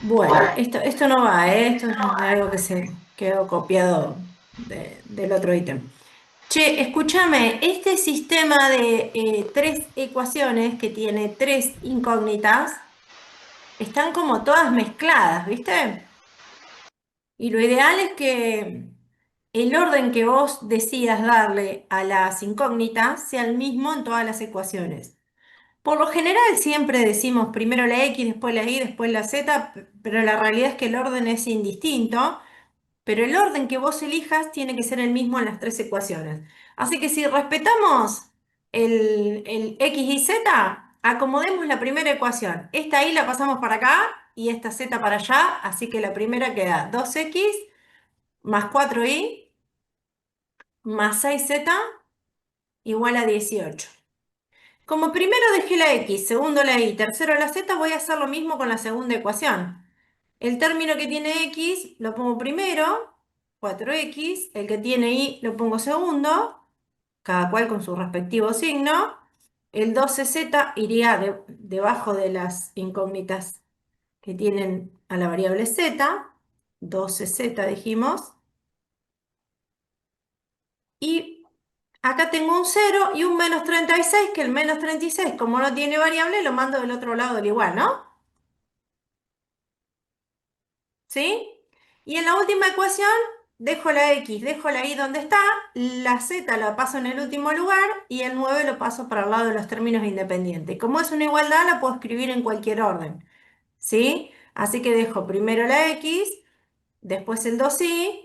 Bueno, esto no va, ¿eh? Esto es algo que se quedó copiado del otro ítem. Che, escúchame, este sistema de tres ecuaciones que tiene tres incógnitas están como todas mezcladas, ¿viste? Y lo ideal es que el orden que vos decidas darle a las incógnitas sea el mismo en todas las ecuaciones. Por lo general siempre decimos primero la X, después la Y, después la Z, pero la realidad es que el orden es indistinto, pero el orden que vos elijas tiene que ser el mismo en las tres ecuaciones. Así que si respetamos el X y Z, acomodemos la primera ecuación. Esta Y la pasamos para acá y esta Z para allá, así que la primera queda 2X más 4Y más 6Z igual a 18. Como primero dejé la X, segundo la Y, tercero la Z, voy a hacer lo mismo con la segunda ecuación. El término que tiene X lo pongo primero, 4X, el que tiene Y lo pongo segundo, cada cual con su respectivo signo. El 12Z iría debajo de las incógnitas que tienen a la variable Z, 12Z dijimos, y acá tengo un cero y un menos 36, que el menos 36, como no tiene variable, lo mando del otro lado del igual, ¿no? ¿Sí? Y en la última ecuación dejo la X, dejo la Y donde está, la Z la paso en el último lugar y el 9 lo paso para el lado de los términos independientes. Como es una igualdad, la puedo escribir en cualquier orden, ¿sí? Así que dejo primero la X, después el 2Y,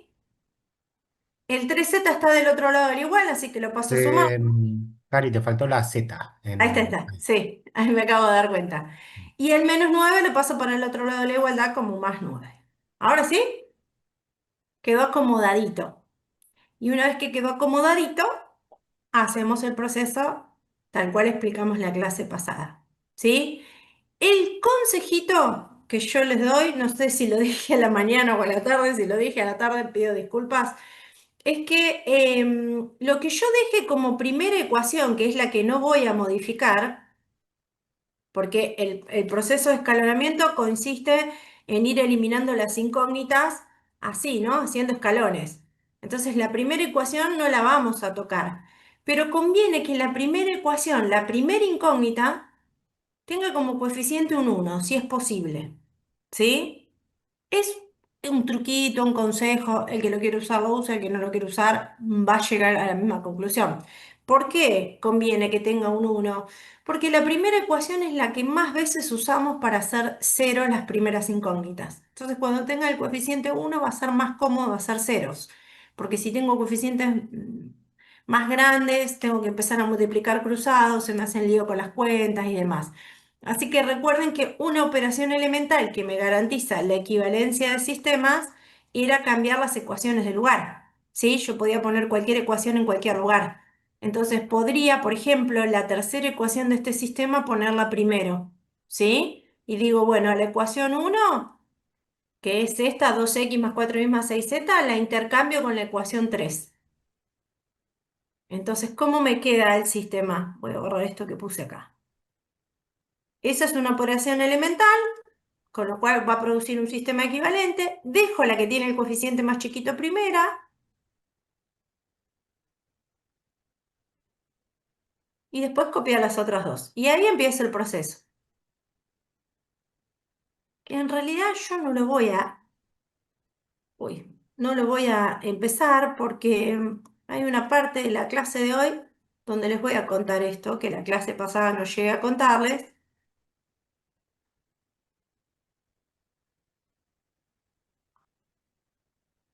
el 3Z está del otro lado del igual, así que lo paso a sumar. Cari, te faltó la Z Ahí en... está, sí, ahí me acabo de dar cuenta. Y el menos 9 lo paso para el otro lado de la igualdad como más 9. Ahora sí, quedó acomodadito. Y una vez que quedó acomodadito, hacemos el proceso tal cual explicamos la clase pasada. ¿Sí? El consejito que yo les doy, no sé si lo dije a la mañana o a la tarde, si lo dije a la tarde pido disculpas, es que lo que yo deje como primera ecuación, que es la que no voy a modificar, porque el proceso de escalonamiento consiste en ir eliminando las incógnitas así, ¿no? Haciendo escalones. Entonces la primera ecuación no la vamos a tocar, pero conviene que la primera ecuación, la primera incógnita, tenga como coeficiente un 1, si es posible. ¿Sí? Es un truquito, un consejo, el que lo quiere usar lo usa, el que no lo quiere usar va a llegar a la misma conclusión. ¿Por qué conviene que tenga un 1? Porque la primera ecuación es la que más veces usamos para hacer cero las primeras incógnitas. Entonces, cuando tenga el coeficiente 1 va a ser más cómodo hacer ceros, porque si tengo coeficientes más grandes, tengo que empezar a multiplicar cruzados, se me hacen lío con las cuentas y demás. Así que recuerden que una operación elemental que me garantiza la equivalencia de sistemas era cambiar las ecuaciones de lugar. ¿Sí? Yo podía poner cualquier ecuación en cualquier lugar. Entonces podría, por ejemplo, la tercera ecuación de este sistema ponerla primero. ¿Sí? Y digo, bueno, la ecuación uno, que es esta, 2x más 4y más 6z, la intercambio con la ecuación 3. Entonces, ¿cómo me queda el sistema? Voy a borrar esto que puse acá. Esa es una operación elemental, con lo cual va a producir un sistema equivalente. Dejo la que tiene el coeficiente más chiquito primera y después copiar las otras dos. Y ahí empieza el proceso. Que en realidad yo no lo voy a, uy, no lo voy a empezar porque hay una parte de la clase de hoy donde les voy a contar esto, que la clase pasada no llegué a contarles.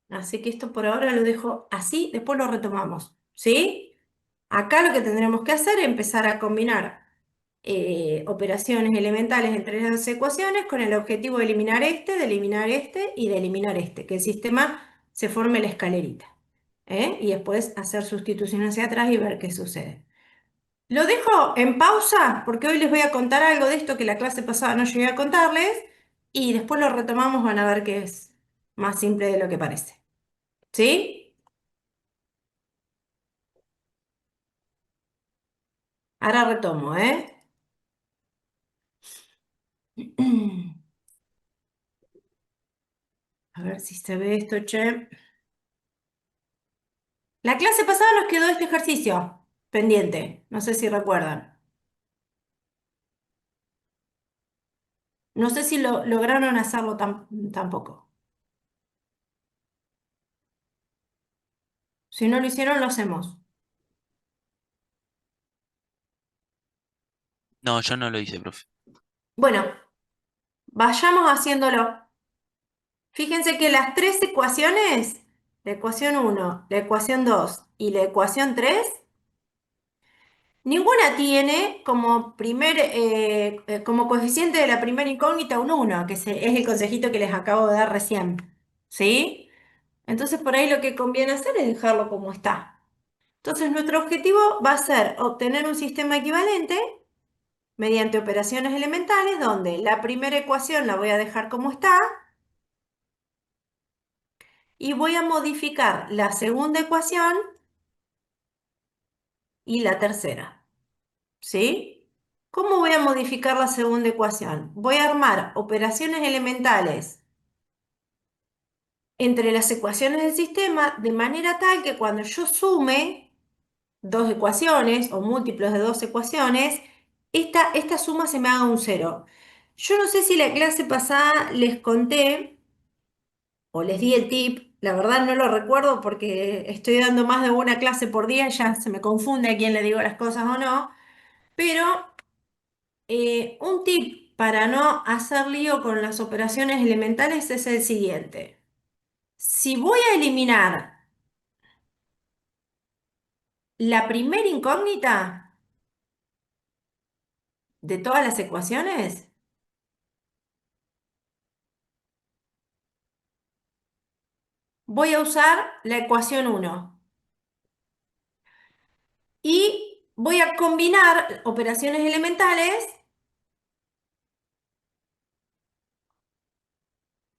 Así que esto por ahora lo dejo así, después lo retomamos. ¿Sí? Acá lo que tendremos que hacer es empezar a combinar operaciones elementales entre las ecuaciones con el objetivo de eliminar este y de eliminar este, que el sistema se forme la escalerita. Y después hacer sustitución hacia atrás y ver qué sucede. Lo dejo en pausa porque hoy les voy a contar algo de esto que la clase pasada no llegué a contarles y después lo retomamos, van a ver que es más simple de lo que parece. ¿Sí? Ahora retomo, ¿eh? A ver si se ve esto, che. La clase pasada nos quedó este ejercicio pendiente. No sé si recuerdan. No sé si lo lograron hacerlo tampoco. Si no lo hicieron, lo hacemos. No, yo no lo hice, profe. Bueno, vayamos haciéndolo. Fíjense que las tres ecuaciones, la ecuación uno, la ecuación 2 y la ecuación 3, ninguna tiene como como coeficiente de la primera incógnita un uno, que es el consejito que les acabo de dar recién. ¿Sí? Entonces por ahí lo que conviene hacer es dejarlo como está. Entonces nuestro objetivo va a ser obtener un sistema equivalente mediante operaciones elementales donde la primera ecuación la voy a dejar como está y voy a modificar la segunda ecuación y la tercera. ¿Sí? ¿Cómo voy a modificar la segunda ecuación? Voy a armar operaciones elementales entre las ecuaciones del sistema de manera tal que cuando yo sume dos ecuaciones o múltiplos de dos ecuaciones, esta suma se me haga un cero. Yo no sé si la clase pasada les conté o les di el tip, la verdad no lo recuerdo porque estoy dando más de una clase por día, ya se me confunde a quién le digo las cosas o no, pero un tip para no hacer lío con las operaciones elementales es el siguiente. Si voy a eliminar la primera incógnita de todas las ecuaciones, voy a usar la ecuación uno y voy a combinar operaciones elementales.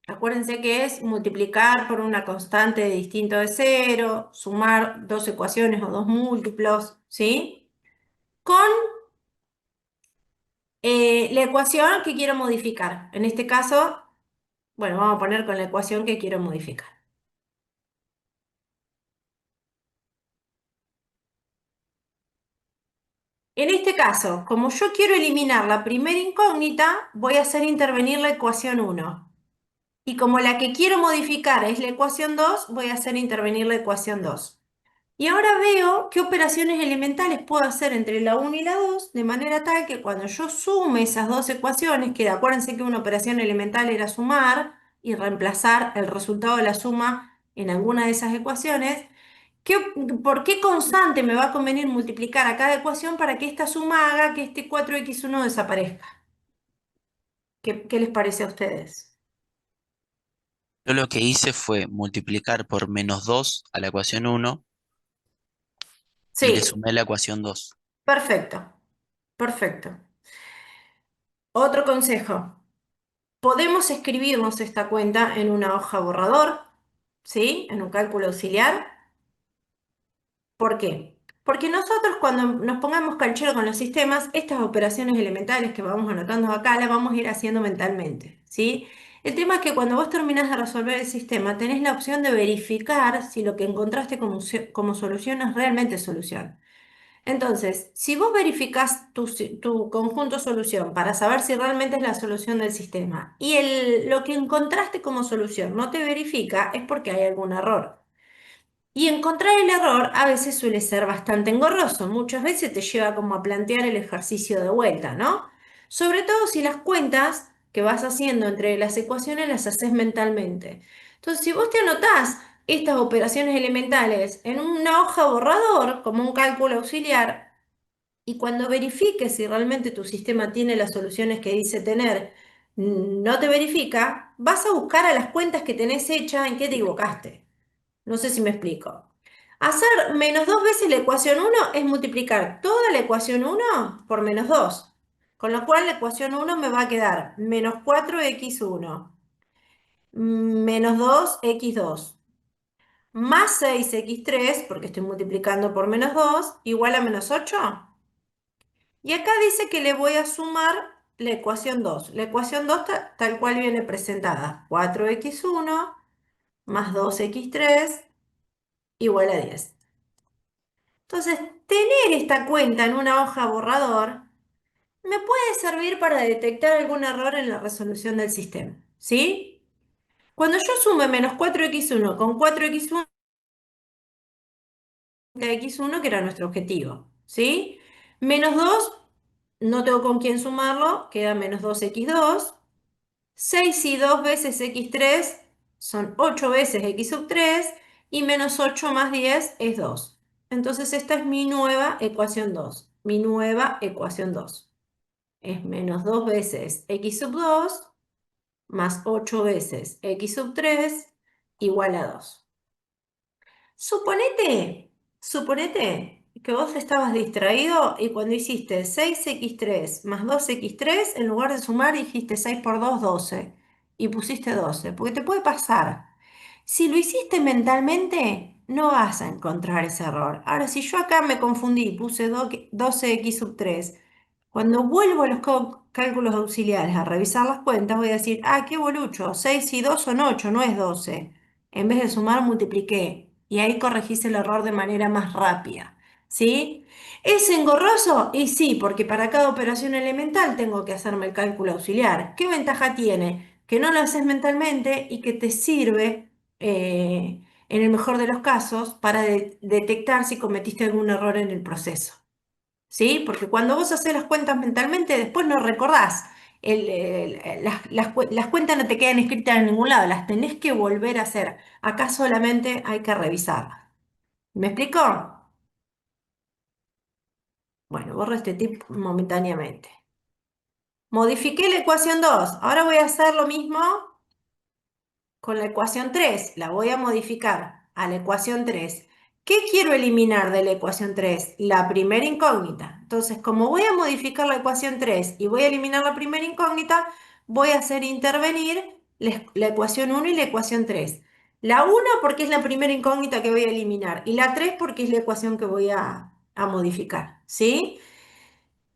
Acuérdense que es multiplicar por una constante de distinto de cero, sumar dos ecuaciones o dos múltiplos, ¿sí? Con la ecuación que quiero modificar. En este caso, bueno, vamos a poner con la ecuación que quiero modificar. En este caso, como yo quiero eliminar la primera incógnita, voy a hacer intervenir la ecuación uno. Y como la que quiero modificar es la ecuación 2, voy a hacer intervenir la ecuación 2. Y ahora veo qué operaciones elementales puedo hacer entre la uno y la 2, de manera tal que cuando yo sume esas dos ecuaciones, que acuérdense que una operación elemental era sumar y reemplazar el resultado de la suma en alguna de esas ecuaciones, ¿qué- ¿por qué constante me va a convenir multiplicar a cada ecuación para que esta suma haga que este 4x1 desaparezca? ¿Qué les parece a ustedes? Yo lo que hice fue multiplicar por -2 a la ecuación uno y le Sí, sumé la ecuación 2. perfecto, perfecto. Otro consejo. Podemos escribirnos esta cuenta en una hoja borrador, ¿sí? En un cálculo auxiliar. ¿Por qué? Porque nosotros cuando nos pongamos canchero con los sistemas, estas operaciones elementales que vamos anotando acá las vamos a ir haciendo mentalmente, ¿sí? El tema es que cuando vos terminás de resolver el sistema, tenés la opción de verificar si lo que encontraste como solución es realmente solución. Entonces, si vos verificás tu conjunto solución para saber si realmente es la solución del sistema y lo que encontraste como solución no te verifica, es porque hay algún error. Y encontrar el error a veces suele ser bastante engorroso, muchas veces te lleva como a plantear el ejercicio de vuelta, ¿no? Sobre todo si las cuentas que vas haciendo entre las ecuaciones las haces mentalmente. Entonces, si vos te anotás estas operaciones elementales en una hoja borrador, como un cálculo auxiliar, y cuando verifiques si realmente tu sistema tiene las soluciones que dice tener, no te verifica, vas a buscar a las cuentas que tenés hechas en qué te equivocaste. No sé si me explico. Hacer menos dos veces la ecuación uno es multiplicar toda la ecuación uno por menos 2, con lo cual la ecuación uno me va a quedar menos 4x1 menos 2x2 más 6x3, porque estoy multiplicando por menos 2 igual a menos 8. Y acá dice que le voy a sumar la ecuación 2. La ecuación 2 tal cual viene presentada. 4x1 más 2x3 igual a 10. Entonces, tener esta cuenta en una hoja borrador me puede servir para detectar algún error en la resolución del sistema, ¿sí? Cuando yo sume menos 4x1 con 4x1, x1, que era nuestro objetivo, ¿sí? Menos 2, no tengo con quién sumarlo, queda menos 2x2. 6 y 2 veces x3 son 8 veces x sub 3 y menos 8 más 10 es 2. Entonces esta es mi nueva ecuación 2. Mi nueva ecuación 2 es menos 2 veces x sub 2 más 8 veces x sub 3 igual a 2. Suponete que vos estabas distraído y cuando hiciste 6x3 más 2x3, en lugar de sumar dijiste 6 por 2, 12 y pusiste 12, porque te puede pasar. Si lo hiciste mentalmente, no vas a encontrar ese error. Ahora, si yo acá me confundí, puse 12x sub 3, cuando vuelvo a los cálculos auxiliares a revisar las cuentas, voy a decir, ah, qué bolucho, 6 y 2 son 8, no es 12. En vez de sumar, multipliqué. Y ahí corregís el error de manera más rápida. ¿Sí? ¿Es engorroso? Y sí, porque para cada operación elemental tengo que hacerme el cálculo auxiliar. ¿Qué ventaja tiene? Que no lo haces mentalmente y que te sirve, en el mejor de los casos, para detectar si cometiste algún error en el proceso. ¿Sí? Porque cuando vos haces las cuentas mentalmente, después no recordás. Las cuentas no te quedan escritas en ningún lado, las tenés que volver a hacer. Acá solamente hay que revisarlas. ¿Me explico? Bueno, borro este tip momentáneamente. Modifiqué la ecuación 2. Ahora voy a hacer lo mismo con la ecuación 3. La voy a modificar a la ecuación 3. ¿Qué quiero eliminar de la ecuación 3? La primera incógnita. Entonces, como voy a modificar la ecuación 3 y voy a eliminar la primera incógnita, voy a hacer intervenir la ecuación 1 y la ecuación 3. La 1 porque es la primera incógnita que voy a eliminar y la 3 porque es la ecuación que voy a modificar. ¿Sí?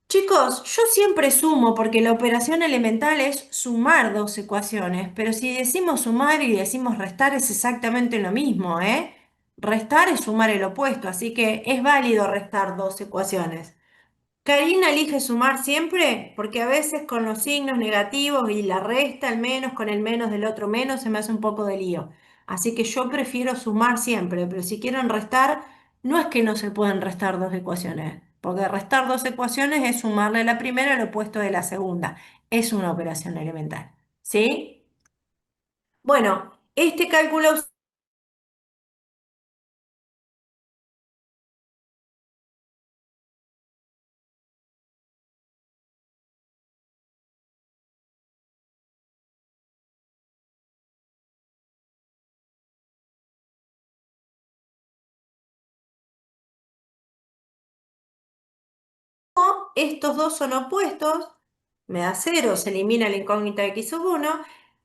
Chicos, yo siempre sumo porque la operación elemental es sumar dos ecuaciones, pero si decimos sumar y decimos restar es exactamente lo mismo, ¿eh? Restar es sumar el opuesto, así que es válido restar dos ecuaciones. Karina elige sumar siempre porque a veces con los signos negativos y la resta, el menos con el menos del otro menos, se me hace un poco de lío. Así que yo prefiero sumar siempre, pero si quieren restar, no es que no se pueden restar dos ecuaciones, porque restar dos ecuaciones es sumarle la primera al opuesto de la segunda. Es una operación elemental. ¿Sí? Bueno, este cálculo estos dos son opuestos, me da 0, se elimina la incógnita de x sub 1.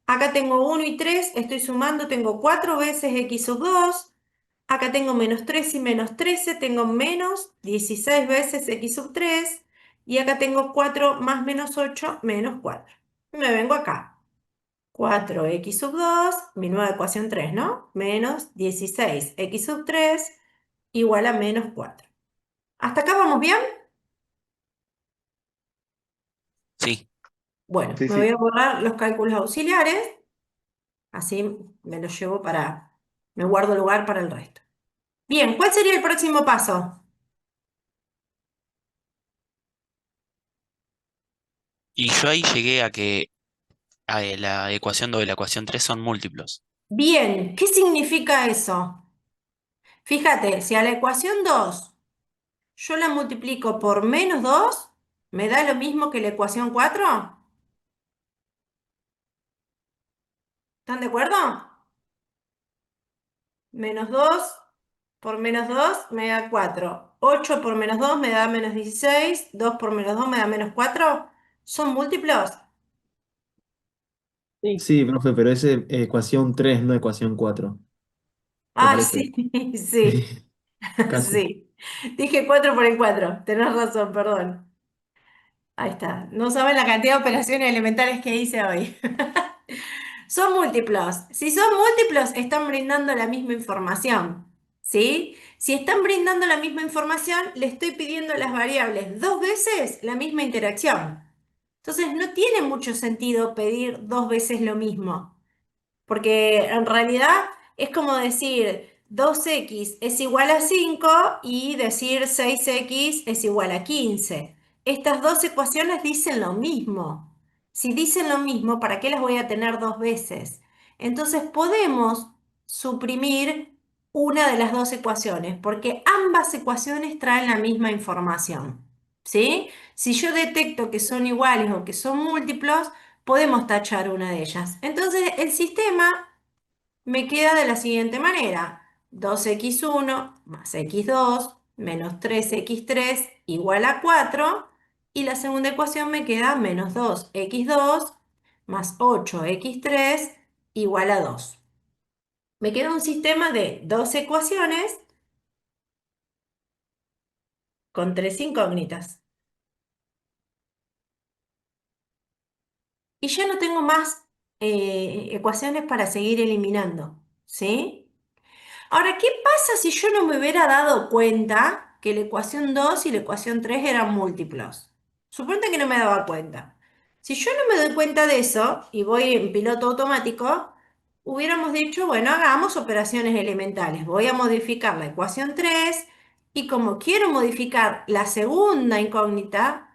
Acá tengo 1 y 3, estoy sumando, tengo 4 veces x sub 2. Acá tengo menos 3 y menos 13, tengo menos 16 veces x sub 3. Y acá tengo 4 más menos 8, menos 4. Me vengo acá. 4x sub 2, mi nueva ecuación 3, ¿no? Menos 16x sub 3 igual a menos 4. ¿Hasta acá vamos bien? Sí, Bueno, Sí, me voy a sí. borrar los cálculos auxiliares, así me los llevo me guardo lugar para el resto. Bien, ¿cuál sería el próximo paso? y yo ahí llegué a que la ecuación 2 y la ecuación 3 son múltiplos. Bien, ¿qué significa eso? Fíjate, si a la ecuación 2 yo la multiplico por menos 2, ¿me da lo mismo que la ecuación 4? ¿Están de acuerdo? Menos 2 por menos 2 me da 4. 8 por menos 2 me da menos 16. 2 por menos 2 me da menos 4. ¿Son múltiplos? Sí. Sí, profe, pero es ecuación 3, no ecuación 4. ¿Te Ay, parece? sí, sí, Sí, casi. sí. Dije 4 por el 4. Tenés razón, perdón. Ahí está. No saben la cantidad de operaciones elementales que hice hoy. Son múltiplos. Si son múltiplos, están brindando la misma información. ¿Sí? Si están brindando la misma información, le estoy pidiendo a las variables dos veces la misma interacción. Entonces, no tiene mucho sentido pedir dos veces lo mismo. Porque en realidad es como decir 2x es igual a 5 y decir 6x es igual a 15. Estas dos ecuaciones dicen lo mismo. Si dicen lo mismo, ¿para qué las voy a tener dos veces? Entonces podemos suprimir una de las dos ecuaciones, porque ambas ecuaciones traen la misma información. ¿Sí? Si yo detecto que son iguales o que son múltiplos, podemos tachar una de ellas. Entonces, el sistema me queda de la siguiente manera. 2x1 más x2 menos 3x3 igual a 4. Y la segunda ecuación me queda menos 2x2 más 8x3 igual a 2. Me queda un sistema de dos ecuaciones con tres incógnitas. Y ya no tengo más ecuaciones para seguir eliminando. ¿Sí? Ahora, ¿qué pasa si yo no me hubiera dado cuenta que la ecuación 2 y la ecuación 3 eran múltiplos? Suponte que no me daba cuenta. Si yo no me doy cuenta de eso y voy en piloto automático, hubiéramos dicho, bueno, hagamos operaciones elementales. Voy a modificar la ecuación 3 y como quiero modificar la segunda incógnita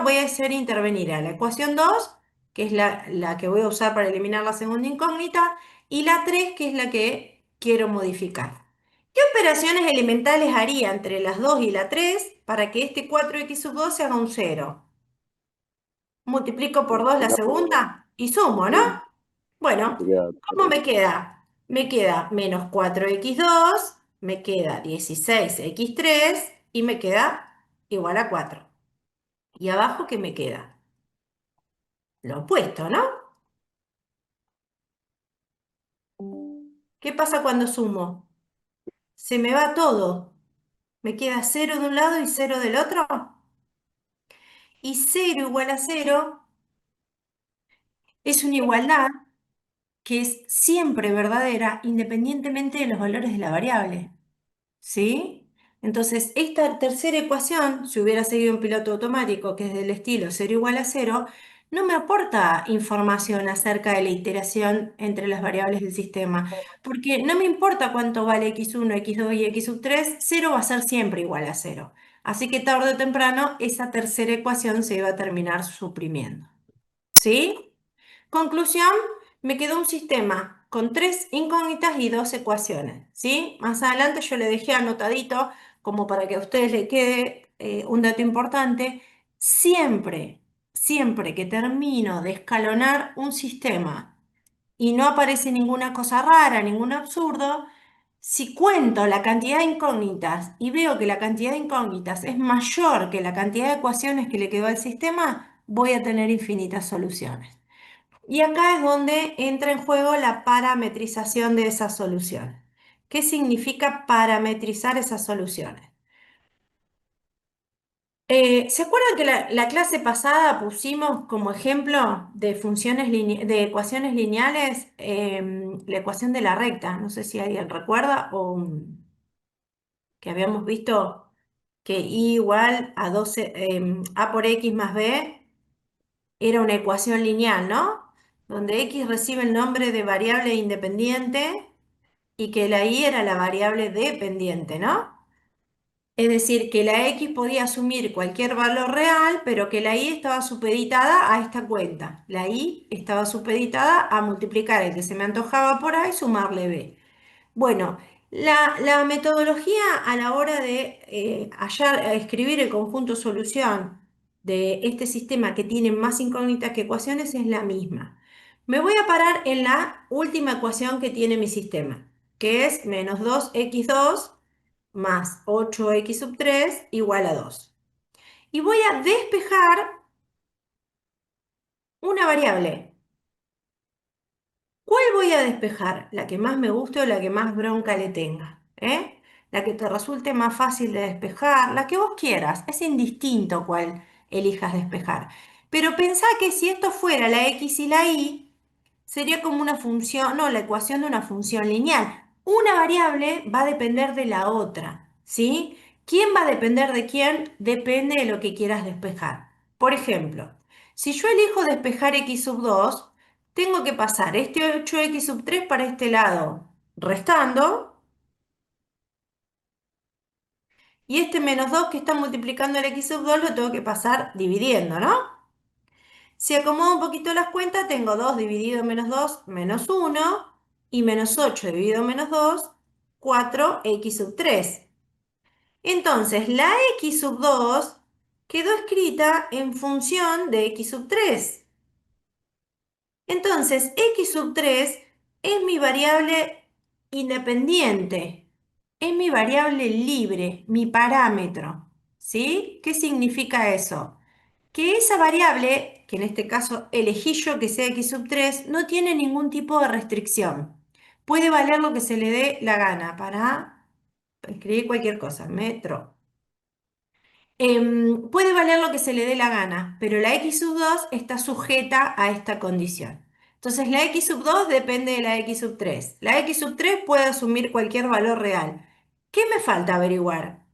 voy a hacer intervenir a la ecuación 2, que es la que voy a usar para eliminar la segunda incógnita, y la 3 que es la que quiero modificar. ¿Qué operaciones elementales haría entre las 2 y la 3 para que este 4x sub 2 se haga un cero? Multiplico por 2 la Multiplicar por 2. segunda y sumo, ¿no? Sí, Bueno, te queda ¿cómo 3. me queda? Me queda menos 4x2, me queda 16x3 y me queda igual a 4. ¿Y abajo qué me queda? Lo opuesto, ¿no? ¿Qué pasa cuando sumo? Se me va todo. Me queda cero de un lado y cero del otro. Y cero igual a cero es una igualdad que es siempre verdadera independientemente de los valores de la variable. ¿Sí? Entonces, esta tercera ecuación, si hubiera seguido un piloto automático que es del estilo cero igual a cero, no me aporta información acerca de la iteración entre las variables del sistema, porque no me importa cuánto vale x1, x2 y x sub 3, 0 va a ser siempre igual a cero. Así que tarde o temprano esa tercera ecuación se va a terminar suprimiendo. ¿Sí? Conclusión, me quedó un sistema con tres incógnitas y dos ecuaciones, ¿sí? Más adelante yo le dejé anotadito como para que a ustedes les quede un dato importante. Siempre, siempre que termino de escalonar un sistema y no aparece ninguna cosa rara, ningún absurdo, si cuento la cantidad de incógnitas y veo que la cantidad de incógnitas es mayor que la cantidad de ecuaciones que le quedó al sistema, voy a tener infinitas soluciones. Y acá es donde entra en juego la parametrización de esas soluciones. ¿Qué significa parametrizar esas soluciones? ¿Se acuerdan que la clase pasada pusimos como ejemplo de de ecuaciones lineales la ecuación de la recta? No sé si alguien recuerda o que habíamos visto que y igual a 12, a por x más b era una ecuación lineal, ¿no? Donde x recibe el nombre de variable independiente y que la y era la variable dependiente, ¿no? Es decir, que la x podía asumir cualquier valor real, pero que la y estaba supeditada a esta cuenta. La y estaba supeditada a multiplicar el que se me antojaba por a y sumarle b. Bueno, la metodología a la hora de escribir el conjunto solución de este sistema que tiene más incógnitas que ecuaciones es la misma. Me voy a parar en la última ecuación que tiene mi sistema, que es menos 2x2 más 8x sub 3 igual a 2. Y voy a despejar una variable. ¿Cuál voy a despejar? ¿La que más me guste o la que más bronca le tenga? ¿Eh? La que te resulte más fácil de despejar, la que vos quieras. Es indistinto cuál elijas despejar. Pero pensá que si esto fuera la x y la y, sería como una función, no, la ecuación de una función lineal. Una variable va a depender de la otra, ¿sí? ¿Quién va a depender de quién? Depende de lo que quieras despejar. Por ejemplo, si yo elijo despejar x sub 2, tengo que pasar este 8x sub 3 para este lado, restando, y este menos 2 que está multiplicando el x sub 2 lo tengo que pasar dividiendo, ¿no? Si acomodo un poquito las cuentas, tengo 2 dividido menos 2, menos 1, y menos 8 dividido menos 2, 4x sub 3. Entonces, la x sub 2 quedó escrita en función de x sub 3. Entonces, x sub 3 es mi variable independiente, es mi variable libre, mi parámetro. ¿Sí? ¿Qué significa eso? Que esa variable, que en este caso elegí yo que sea x sub 3, no tiene ningún tipo de restricción. Puede valer lo que se le dé la gana para escribir cualquier cosa, metro. Puede valer lo que se le dé la gana, pero la x sub 2 está sujeta a esta condición. Entonces la x sub 2 depende de la x sub 3. La x sub 3 puede asumir cualquier valor real. ¿Qué me falta averiguar?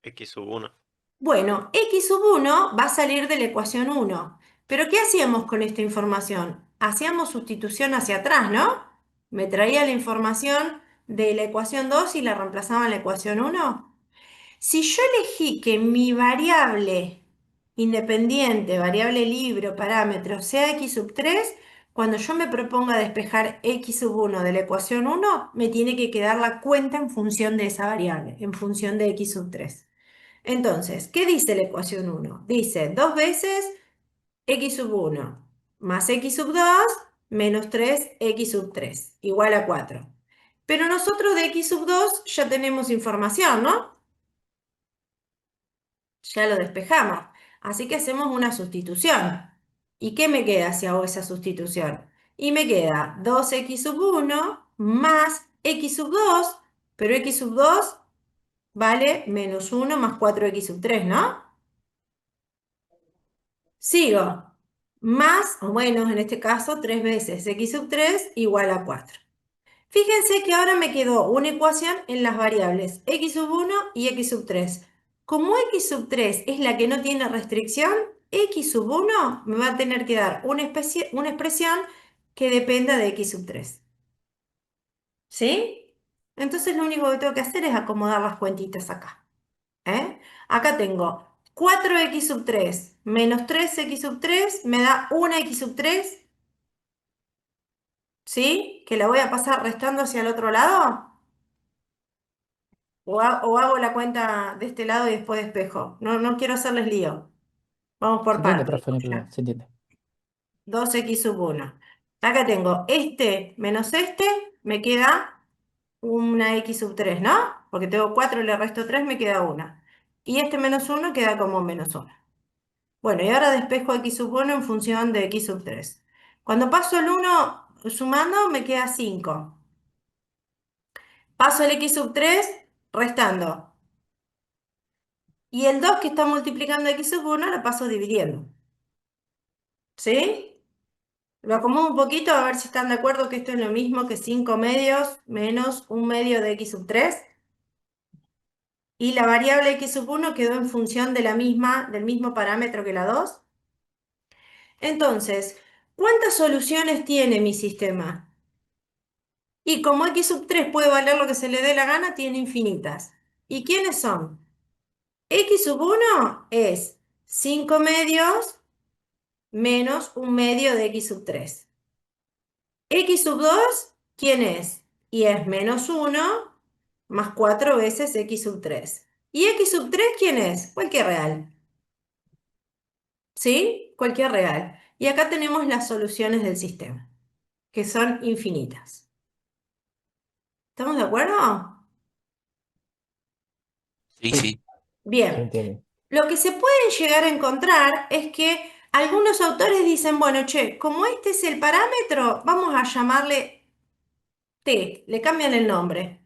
X sub 1. Bueno, x sub 1 va a salir de la ecuación 1. Pero ¿qué hacíamos con esta información? Hacíamos sustitución hacia atrás, ¿no? Me traía la información de la ecuación 2 y la reemplazaba en la ecuación 1. Si yo elegí que mi variable independiente, variable libre o parámetro sea x sub 3, cuando yo me proponga despejar x sub 1 de la ecuación 1, me tiene que quedar la cuenta en función de esa variable, en función de x sub 3. Entonces, ¿qué dice la ecuación 1? Dice 2 veces x sub 1 más x sub 2 menos 3x sub 3 igual a 4. Pero nosotros de x sub 2 ya tenemos información, ¿no? Ya lo despejamos. Así que hacemos una sustitución. ¿Y qué me queda si hago esa sustitución? Y me queda 2x sub 1 más x sub 2, pero x sub 2 vale menos 1 más 4x sub 3, ¿no? Sigo. Más, o bueno, en este caso, 3 veces x sub 3 igual a 4. Fíjense que ahora me quedó una ecuación en las variables x sub 1 y x sub 3. Como x sub 3 es la que no tiene restricción, x sub 1 me va a tener que dar una expresión que dependa de x sub 3. ¿Sí? Entonces lo único que tengo que hacer es acomodar las cuentitas acá. ¿Eh? Acá tengo 4x sub 3 menos 3x sub 3 me da una x sub 3. ¿Sí? Que la voy a pasar restando hacia el otro lado. O hago la cuenta de este lado y después despejo. No, no quiero hacerles lío. Vamos Se por entiende, partes. profe, no hay problema, Ya. se entiende. 2x sub 1. Acá tengo este menos este, me queda una x sub 3, ¿no? Porque tengo 4 y le resto 3, me queda una. Y este menos 1 queda como menos 1. Bueno, y ahora despejo x sub 1 en función de x sub 3. Cuando paso el 1 sumando, me queda 5. Paso el x sub 3 restando. Y el 2 que está multiplicando x sub 1 lo paso dividiendo. ¿Sí? Lo acomodo un poquito a ver si están de acuerdo que esto es lo mismo que 5 medios menos un medio de x sub 3. Y la variable x sub 1 quedó en función de del mismo parámetro que la 2. Entonces, ¿cuántas soluciones tiene mi sistema? Y como x sub 3 puede valer lo que se le dé la gana, tiene infinitas. ¿Y quiénes son? X sub 1 es 5 medios menos un medio de x sub 3. X sub 2, ¿quién es? Y es menos 1 más 4 veces x sub 3. ¿Y x sub 3 quién es? Cualquier real. ¿Sí? Cualquier real. Y acá tenemos las soluciones del sistema, que son infinitas. ¿Estamos de acuerdo? Sí, Sí, sí. se Bien. entiende. Lo que se puede llegar a encontrar es que algunos autores dicen, bueno, che, como este es el parámetro, vamos a llamarle t, le cambian el nombre.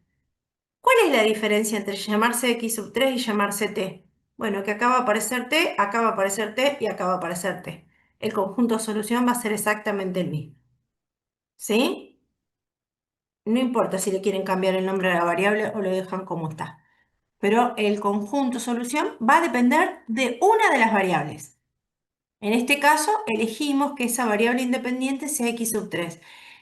¿Cuál es la diferencia entre llamarse x sub 3 y llamarse t? Bueno, que acá va a aparecer t, acá va a aparecer t y acá va a aparecer t. el conjunto de solución va a ser exactamente el mismo. ¿Sí? No importa si le quieren cambiar el nombre a la variable o lo dejan como está. Pero el conjunto solución va a depender de una de las variables. En este caso, elegimos que esa variable independiente sea x sub 3.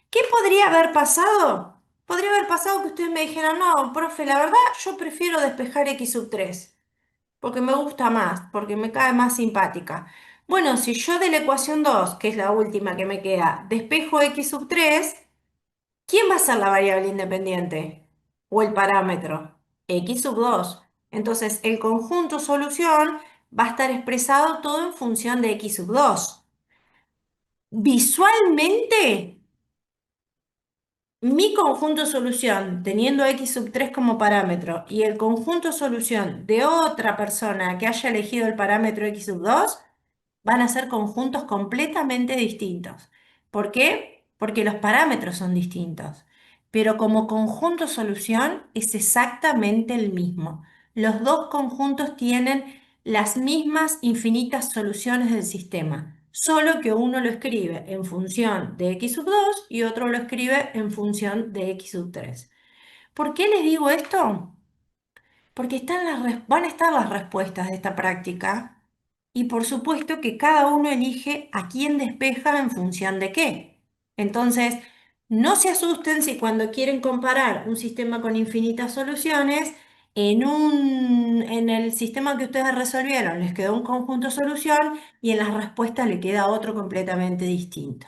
¿Qué podría haber pasado? Podría haber pasado que ustedes me dijeran, no, profe, la verdad yo prefiero despejar x sub 3 porque me gusta más, porque me cae más simpática. Bueno, si yo de la ecuación 2, que es la última que me queda, despejo x sub 3, ¿quién va a ser la variable independiente? O el parámetro, x sub 2. Entonces, el conjunto solución va a estar expresado todo en función de x sub 2. Visualmente, mi conjunto solución, teniendo x sub 3 como parámetro, y el conjunto solución de otra persona que haya elegido el parámetro x sub 2, van a ser conjuntos completamente distintos. ¿Por qué? Porque los parámetros son distintos. Pero como conjunto solución es exactamente el mismo. Los dos conjuntos tienen las mismas infinitas soluciones del sistema, solo que uno lo escribe en función de x sub 2 y otro lo escribe en función de x sub 3. ¿Por qué les digo esto? Porque van a estar las respuestas de esta práctica y por supuesto que cada uno elige a quién despeja en función de qué. Entonces, no se asusten si cuando quieren comparar un sistema con infinitas soluciones, en el sistema que ustedes resolvieron les quedó un conjunto solución y en las respuestas le queda otro completamente distinto.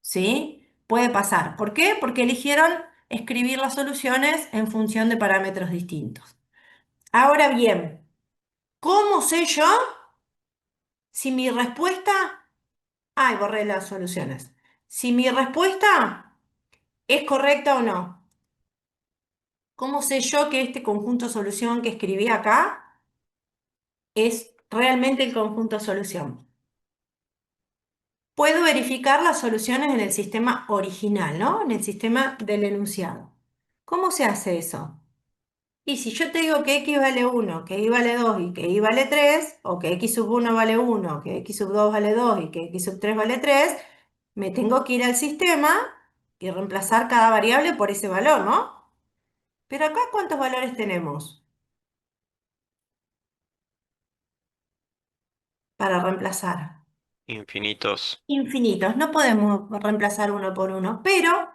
¿Sí? Puede pasar. ¿Por qué? Porque eligieron escribir las soluciones en función de parámetros distintos. Ahora bien, ¿cómo sé yo si mi respuesta... Ay, borré las soluciones. Si mi respuesta es correcta o no. ¿Cómo sé yo que este conjunto solución que escribí acá es realmente el conjunto solución? Puedo verificar las soluciones en el sistema original, ¿no? En el sistema del enunciado. ¿Cómo se hace eso? Y si yo te digo que x vale 1, que y vale 2 y que y vale 3, o que x sub 1 vale 1, que x sub 2 vale 2 y que x sub 3 vale 3, me tengo que ir al sistema y reemplazar cada variable por ese valor, ¿no? Pero acá, ¿cuántos valores tenemos para reemplazar? Infinitos. Infinitos, no podemos reemplazar uno por uno, pero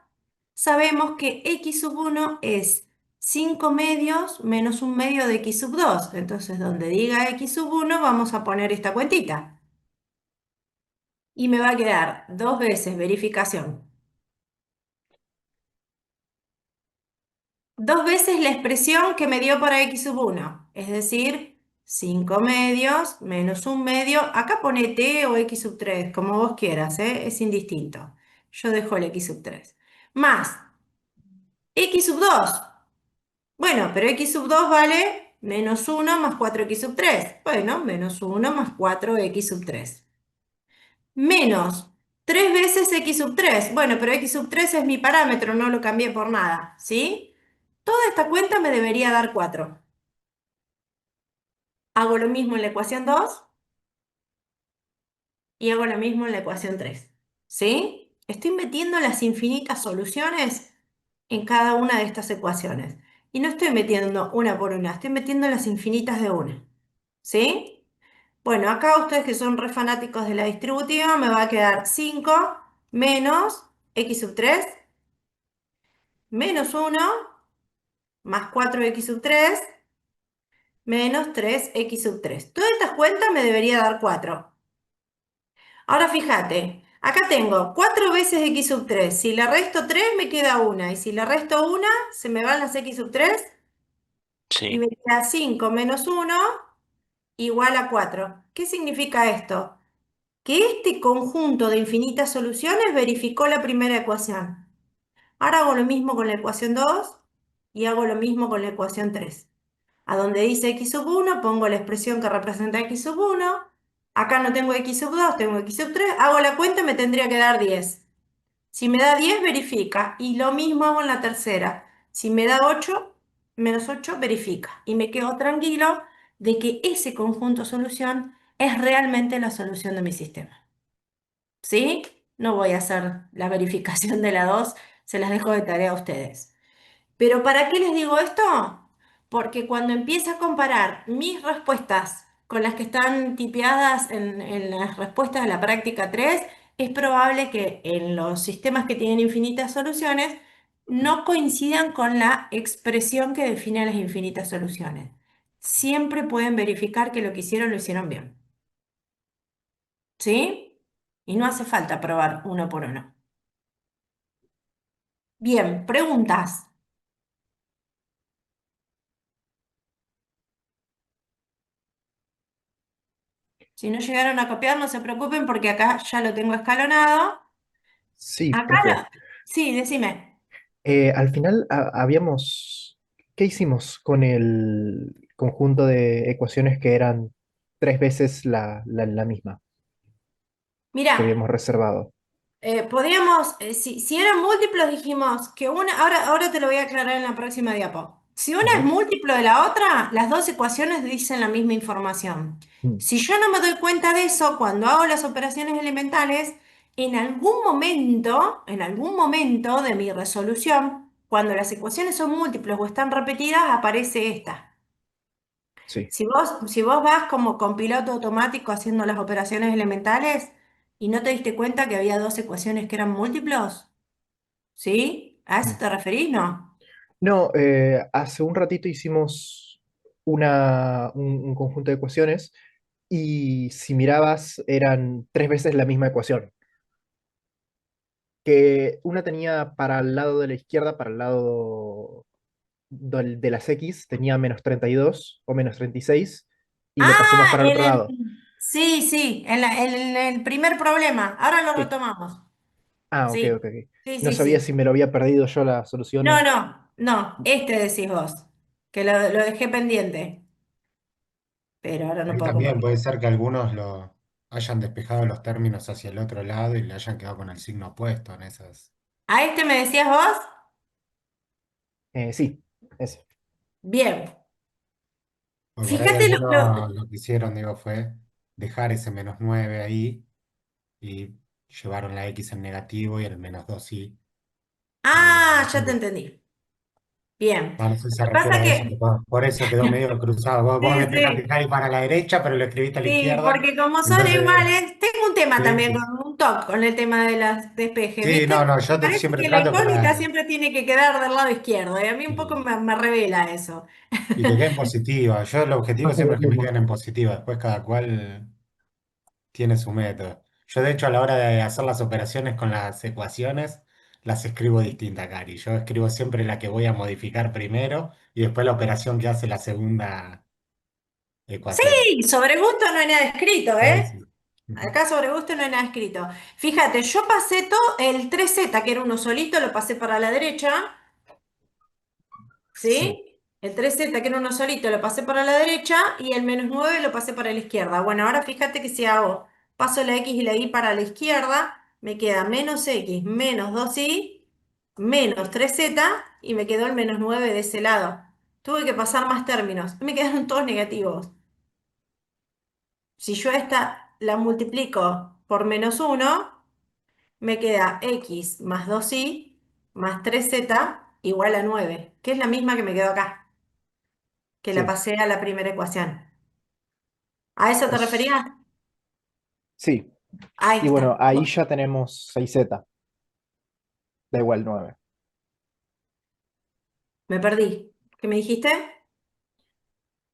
sabemos que x sub 1 es 5 medios menos un medio de x sub 2. Entonces, donde diga x sub 1, vamos a poner esta cuentita. Y me va a quedar dos veces verificación. Dos veces la expresión que me dio para x sub 1, es decir, 5 medios menos un medio. Acá pone t o x sub 3, como vos quieras, ¿eh? Es indistinto. Yo dejo el x sub 3. Más x sub 2. Bueno, pero x sub 2 vale menos 1 más 4x sub 3. Bueno, menos 1 más 4x sub 3. Menos 3 veces x sub 3. Bueno, pero x sub 3 es mi parámetro, no lo cambié por nada, ¿sí? Toda esta cuenta me debería dar 4. Hago lo mismo en la ecuación 2 y hago lo mismo en la ecuación 3, ¿sí? Estoy metiendo las infinitas soluciones en cada una de estas ecuaciones. Y no estoy metiendo una por una, estoy metiendo las infinitas de una, ¿sí? Bueno, acá ustedes que son re fanáticos de la distributiva, me va a quedar 5 menos x sub 3 menos 1 más 4x sub 3 menos 3x sub 3. Todas estas cuentas me debería dar 4. Ahora fíjate, acá tengo 4 veces x sub 3. Si le resto 3 me queda 1. Y si le resto 1, se me van las x sub 3 y Sí. me queda 5 menos 1 igual a 4. ¿Qué significa esto? Que este conjunto de infinitas soluciones verificó la primera ecuación. Ahora hago lo mismo con la ecuación 2 y hago lo mismo con la ecuación 3. A donde dice x sub 1 pongo la expresión que representa x sub 1. Acá no tengo x sub 2, tengo x sub 3. Hago la cuenta y me tendría que dar 10. Si me da 10, verifica. Y lo mismo hago en la tercera. Si me da 8, menos 8, verifica. Y me quedo tranquilo de que ese conjunto solución es realmente la solución de mi sistema. ¿Sí? No voy a hacer la verificación de la 2, se las dejo de tarea a ustedes. Pero ¿para qué les digo esto? Porque cuando empiece a comparar mis respuestas con las que están tipeadas en las respuestas de la práctica 3, es probable que en los sistemas que tienen infinitas soluciones no coincidan con la expresión que define las infinitas soluciones. Siempre pueden verificar que lo que hicieron lo hicieron bien. ¿Sí? Y no hace falta probar uno por uno. Bien, preguntas. Si no llegaron a copiar, no se preocupen porque acá ya lo tengo escalonado. Sí, Acá profe. Sí, decime. Al final habíamos... ¿Qué hicimos con el conjunto de ecuaciones que eran tres veces la misma Mirá, que habíamos reservado? podríamos, si eran múltiplos, dijimos que una, ahora te lo voy a aclarar en la próxima diapo. Si una es Ok. múltiplo de la otra, las dos ecuaciones dicen la misma información. Mm, Si yo no me doy cuenta de eso, cuando hago las operaciones elementales, en algún momento de mi resolución, cuando las ecuaciones son múltiples o están repetidas, aparece esta. sí. Si vos vas como con piloto automático haciendo las operaciones elementales y no te diste cuenta que había dos ecuaciones que eran múltiplos, ¿sí? ¿A eso Mm. te referís? No. No, hace un ratito hicimos un conjunto de ecuaciones y si mirabas eran tres veces la misma ecuación. Que una tenía para el lado de la izquierda, para el lado de las X, tenía -32 o -36 y lo pasamos Ah, para el otro lado. sí, sí, en el primer problema. Ahora lo Sí. retomamos. Ah, ok, ok, Sí, ok. sí, No sí, sabía sí. si me lo había perdido yo la No, solución. no, no, este decís vos, que lo dejé pendiente, pero ahora no Ahí puedo también compartir. puede ser que algunos lo hayan despejado los términos hacia el otro lado y le hayan quedado con el signo opuesto en esas. ¿A este me decías vos? Sí, ese. Bien. Porque por ahí Fíjate algunos lo que hicieron, digo, fue dejar ese -9 ahí y llevaron la X en negativo y el -2 sí. En Ah, ya te negativo. entendí. Bien. Ah, no sé si Lo se que refiere pasa a eso, que que, por eso quedó medio cruzado. Vos me sí, explicaste sí. que ahí para la derecha, pero lo escribiste a la Sí, izquierda. porque como son Entonces, iguales, tengo un tema sí, también sí. con un toque con el tema de las despejes, Sí, ¿viste? no, no, Me yo parece siempre que la trato que incógnita siempre tiene que quedar del lado izquierdo y a mí un poco sí, me revela eso. y que queden positivas. Yo el objetivo Pasa siempre lo es que me mismo. queden en positiva. Después cada cual tiene su método. Yo, de hecho, a la hora de hacer las operaciones con las ecuaciones, las escribo distintas, Cari. Yo escribo siempre la que voy a modificar primero y después la operación que hace la segunda ecuación. Sí, sobre gusto no hay nada escrito, Sí, ¿eh? sí. Ujú. Acá sobre gusto no hay nada escrito. Fíjate, yo pasé todo el 3Z, que era uno solito, lo pasé para la derecha. Sí, ¿Sí? El 3Z, que era uno solito, lo pasé para la derecha y el -9 lo pasé para la izquierda. Bueno, ahora fíjate que si hago, paso la X y la Y para la izquierda, me queda -X menos 2Y menos 3Z y me quedó el -9 de ese lado. Tuve que pasar más términos. Me quedaron todos negativos. Si yo esta la multiplico por -1, me queda X más 2Y más 3Z igual a 9, que es la misma que me quedó acá, que la sí. pasé a la primera ecuación. ¿A eso te Es- referías? sí. Ahí Y bueno, está. ahí ya tenemos 6Z, da igual 9. Me perdí. ¿Qué me dijiste?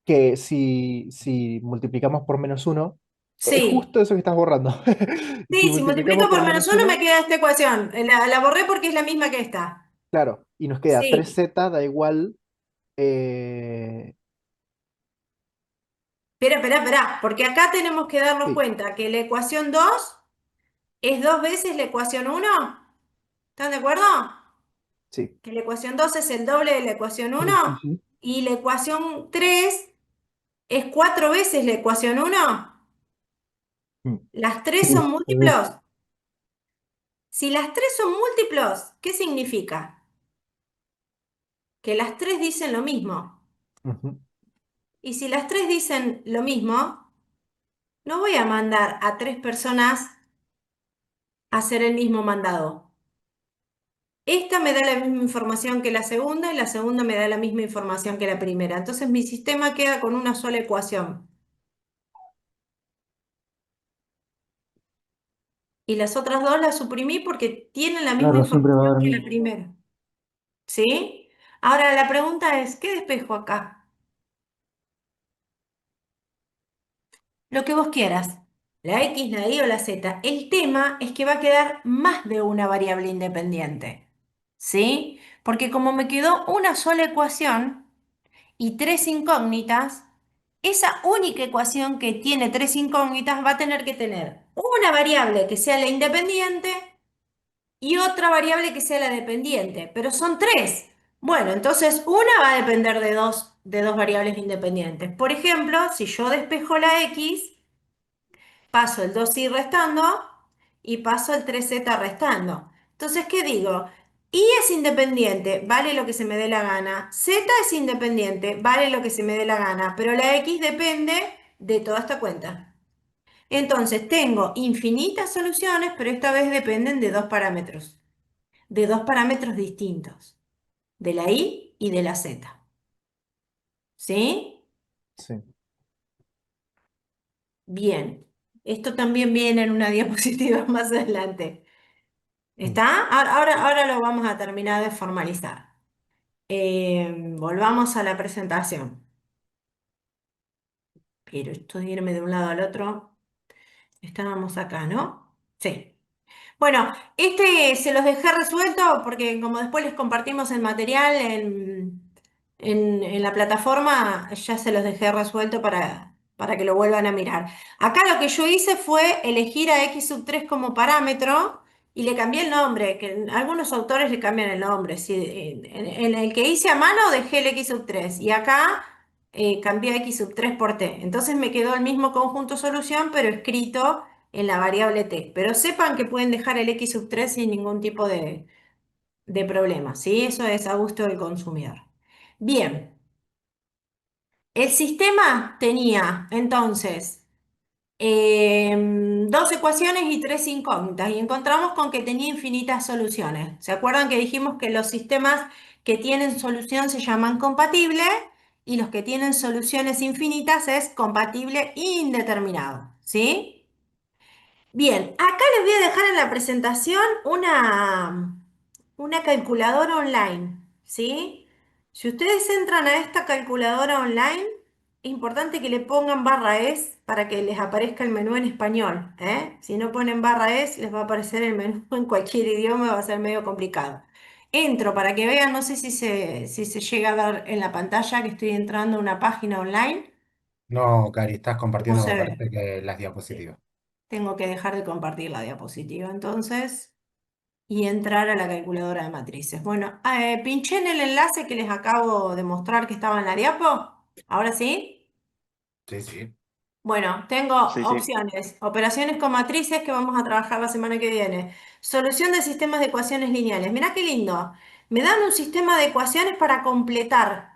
Que si multiplicamos por -1, es Sí. justo eso que estás borrando. Si Sí, si multiplicamos multiplico por por -1 me -1, queda esta ecuación. La borré porque es la misma que esta. claro, y nos queda Sí. 3Z, da igual. eh, Espera, espera, espera, porque acá tenemos que darnos sí, cuenta que la ecuación 2 es dos veces la ecuación uno. ¿Están de acuerdo? sí. Que la ecuación 2 es el doble de la ecuación Sí, sí, uno sí. y la ecuación 3 es cuatro veces la ecuación uno. Mm, ¿Las tres sí, son sí. múltiplos? Si las tres son múltiplos, ¿qué significa? Que las tres dicen lo mismo. Ujú. Y si las tres dicen lo mismo, no voy a mandar a tres personas hacer el mismo mandado. Esta me da la misma información que la segunda y la segunda me da la misma información que la primera. Entonces mi sistema queda con una sola ecuación. Y las otras dos las suprimí porque tienen la misma Claro, siempre va a información haber que la primera. ¿Sí? Ahora la pregunta es, ¿qué despejo acá? Lo que vos quieras. La X, la Y o la Z. El tema es que va a quedar más de una variable independiente. ¿Sí? Porque como me quedó una sola ecuación y tres incógnitas, esa única ecuación que tiene tres incógnitas va a tener que tener una variable que sea la independiente y otra variable que sea la dependiente, pero son tres. Bueno, entonces una va a depender de dos variables independientes. Por ejemplo, si yo despejo la X, paso el 2y restando y paso el 3z restando. Entonces, ¿qué digo? Y es independiente, vale lo que se me dé la gana. Z es independiente, vale lo que se me dé la gana, pero la X depende de toda esta cuenta. Entonces, tengo infinitas soluciones, pero esta vez dependen de dos parámetros distintos, de la Y y de la Z. ¿Sí? Sí. Bien. Esto también viene en una diapositiva más adelante. Mm. ¿Está? Ahora lo vamos a terminar de formalizar. Volvamos a la presentación. Pero esto de irme de un lado al otro, estábamos acá, ¿no? Sí. Bueno, este se los dejé resuelto porque como después les compartimos el material en la plataforma, ya se los dejé resuelto para que lo vuelvan a mirar. Acá lo que yo hice fue elegir a x sub 3 como parámetro y le cambié el nombre, que algunos autores le cambian el nombre. Sí, en el que hice a mano dejé el x sub 3 y acá cambié a x sub 3 por t. Entonces me quedó el mismo conjunto solución, pero escrito en la variable t. Pero sepan que pueden dejar el x sub 3 sin ningún tipo de problema, ¿sí? Eso es a gusto del consumidor. Bien, el sistema tenía entonces dos ecuaciones y tres incógnitas y encontramos con que tenía infinitas soluciones. ¿Se acuerdan que dijimos que los sistemas que tienen solución se llaman compatibles y los que tienen soluciones infinitas es compatible indeterminado, ¿sí? Bien, acá les voy a dejar en la presentación una calculadora online, ¿sí? Si ustedes entran a esta calculadora online, es importante que le pongan barra es para que les aparezca el menú en español, ¿eh? Si no ponen barra es, les va a aparecer el menú en cualquier idioma, va a ser medio complicado. Entro para que vean, no sé si se llega a ver en la pantalla que estoy entrando a una página online No, Cari, estás o compartiendo, me se ve. parece que las Sí. diapositivas. Tengo que dejar de compartir la diapositiva entonces y entrar a la calculadora de matrices. Bueno, pinché en el enlace que les acabo de mostrar que estaba en la diapo. ¿Ahora sí? Sí, sí. Bueno, tengo Sí, sí. opciones. Operaciones con matrices que vamos a trabajar la semana que viene. Solución de sistemas de ecuaciones lineales. Mirá qué lindo. Me dan un sistema de ecuaciones para completar.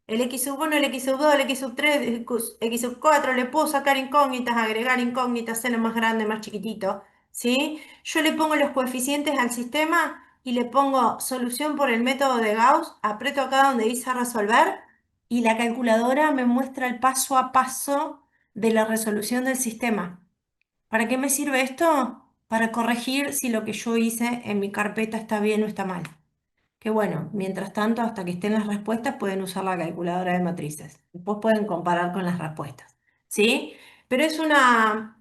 El x sub 1, el x sub 2, el x sub 3, el x sub 4. Le puedo sacar incógnitas, agregar incógnitas, hacerlo más grande, más chiquitito. ¿Sí? Yo le pongo los coeficientes al sistema y le pongo solución por el método de Gauss. Aprieto acá donde dice resolver y la calculadora me muestra el paso a paso de la resolución del sistema. ¿Para qué me sirve esto? Para corregir si lo que yo hice en mi carpeta está bien o está mal. Que bueno, mientras tanto, hasta que estén las respuestas, pueden usar la calculadora de matrices. Después pueden comparar con las respuestas. ¿Sí? Pero es una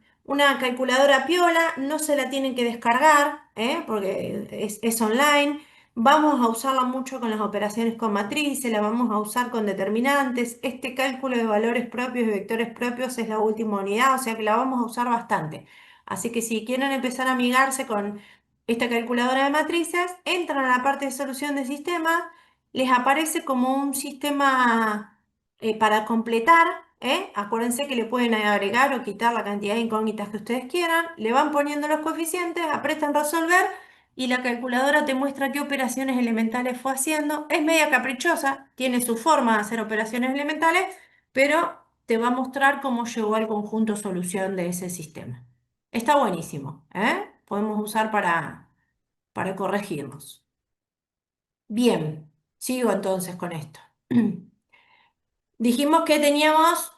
calculadora piola, no se la tienen que descargar, ¿eh? Porque es online. Vamos a usarla mucho con las operaciones con matrices, la vamos a usar con determinantes. Este cálculo de valores propios y vectores propios es la última unidad, o sea que la vamos a usar bastante. Así que si quieren empezar a amigarse con esta calculadora de matrices, entran a la parte de solución de sistema, les aparece como un sistema para completar, ¿eh? Acuérdense que le pueden agregar o quitar la cantidad de incógnitas que ustedes quieran, le van poniendo los coeficientes, apretan resolver y la calculadora te muestra qué operaciones elementales fue haciendo. Es media caprichosa, tiene su forma de hacer operaciones elementales, pero te va a mostrar cómo llegó al conjunto solución de ese sistema. Está buenísimo, ¿eh? podemos usar para corregirnos. Bien, sigo entonces con esto. Dijimos que teníamos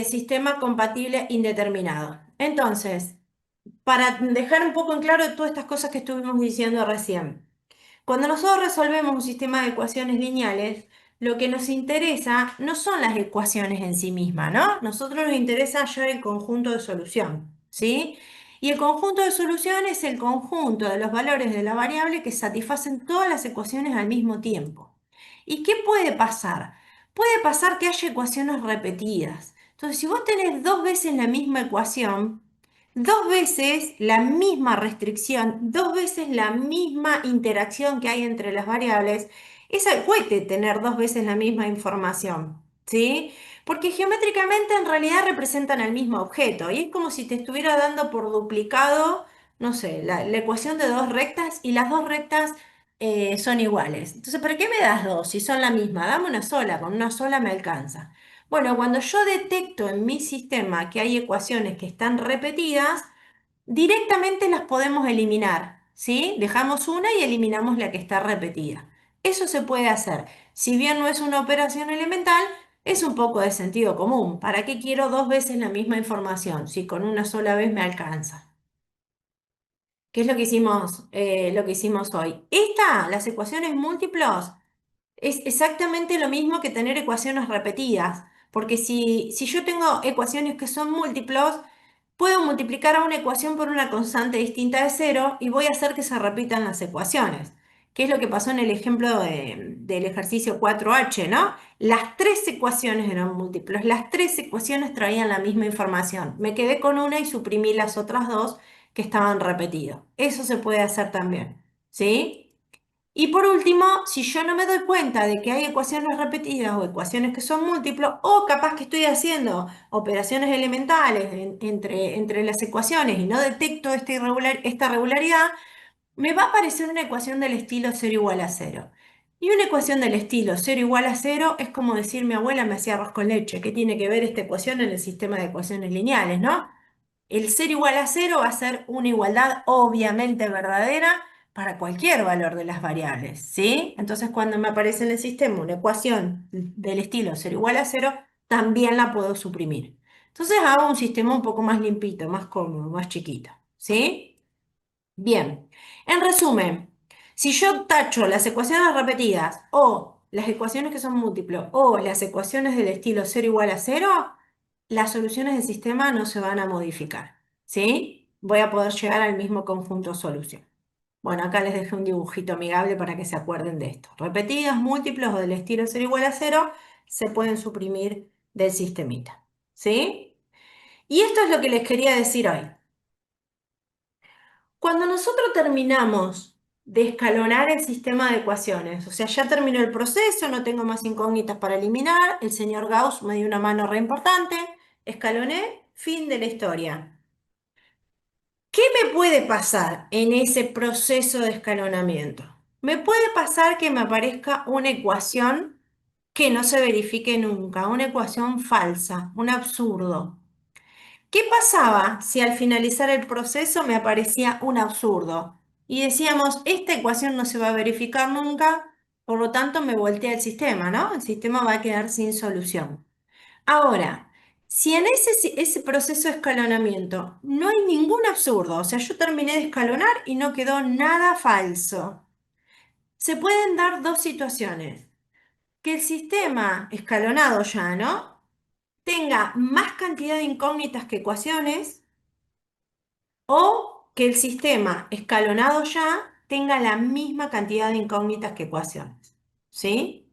sistema compatible indeterminado. Entonces, para dejar un poco en claro todas estas cosas que estuvimos diciendo recién. Cuando nosotros resolvemos un sistema de ecuaciones lineales, lo que nos interesa no son las ecuaciones en sí mismas, ¿no? Nosotros nos interesa hallar el conjunto de solución, ¿sí? Y el conjunto de solución es el conjunto de los valores de la variable que satisfacen todas las ecuaciones al mismo tiempo. ¿Y qué puede pasar? Puede pasar que haya ecuaciones repetidas. Entonces, si vos tenés dos veces la misma ecuación, dos veces la misma restricción, dos veces la misma interacción que hay entre las variables, puede tener dos veces la misma información, ¿sí? Porque geométricamente en realidad representan el mismo objeto y es como si te estuviera dando por duplicado, no sé, la ecuación de dos rectas y las dos rectas son iguales. Entonces, ¿para qué me das dos si son la misma? Dame una sola, con una sola me alcanza. Bueno, cuando yo detecto en mi sistema que hay ecuaciones que están repetidas, directamente las podemos eliminar, ¿sí? Dejamos una y eliminamos la que está repetida. Eso se puede hacer. Si bien no es una operación elemental, es un poco de sentido común. ¿Para qué quiero dos veces la misma información si con una sola vez me alcanza? ¿Qué es lo que hicimos hoy? Las ecuaciones múltiplos, es exactamente lo mismo que tener ecuaciones repetidas, porque si yo tengo ecuaciones que son múltiplos, puedo multiplicar a una ecuación por una constante distinta de cero y voy a hacer que se repitan las ecuaciones, que es lo que pasó en el ejemplo del ejercicio 4H, ¿no? Las tres ecuaciones eran múltiplos, las tres ecuaciones traían la misma información. Me quedé con una y suprimí las otras dos que estaban repetidas. Eso se puede hacer también, ¿sí? Y por último, si yo no me doy cuenta de que hay ecuaciones repetidas o ecuaciones que son múltiplos, o capaz que estoy haciendo operaciones elementales entre las ecuaciones y no detecto esta regularidad, me va a aparecer una ecuación del estilo cero igual a cero. Y una ecuación del estilo cero igual a cero es como decir mi abuela me hacía arroz con leche. ¿Qué tiene que ver esta ecuación en el sistema de ecuaciones lineales, no? El cero igual a cero va a ser una igualdad obviamente verdadera para cualquier valor de las variables, ¿sí? Entonces, cuando me aparece en el sistema una ecuación del estilo cero igual a cero, también la puedo suprimir. Entonces, hago un sistema un poco más limpito, más cómodo, más chiquito, ¿sí? Bien, en resumen, si yo tacho las ecuaciones repetidas o las ecuaciones que son múltiplos o las ecuaciones del estilo cero igual a cero, las soluciones del sistema no se van a modificar, ¿sí? Voy a poder llegar al mismo conjunto solución. Bueno, acá les dejé un dibujito amigable para que se acuerden de esto. Repetidas, múltiplos o del estilo cero igual a cero se pueden suprimir del sistemita, ¿sí? Y esto es lo que les quería decir hoy. Cuando nosotros terminamos de escalonar el sistema de ecuaciones, o sea, ya terminó el proceso, no tengo más incógnitas para eliminar, el señor Gauss me dio una mano re importante, escaloné, fin de la historia. ¿Qué me puede pasar en ese proceso de escalonamiento? Me puede pasar que me aparezca una ecuación que no se verifique nunca, una ecuación falsa, un absurdo. ¿Qué pasaba si al finalizar el proceso me aparecía un absurdo? Y decíamos, esta ecuación no se va a verificar nunca, por lo tanto me voltea el sistema, ¿no? El sistema va a quedar sin solución. Ahora, si en ese proceso de escalonamiento no hay ningún absurdo, o sea, yo terminé de escalonar y no quedó nada falso, se pueden dar dos situaciones. Que el sistema escalonado ya, ¿no? Tenga más cantidad de incógnitas que ecuaciones, o que el sistema escalonado ya tenga la misma cantidad de incógnitas que ecuaciones. ¿Sí?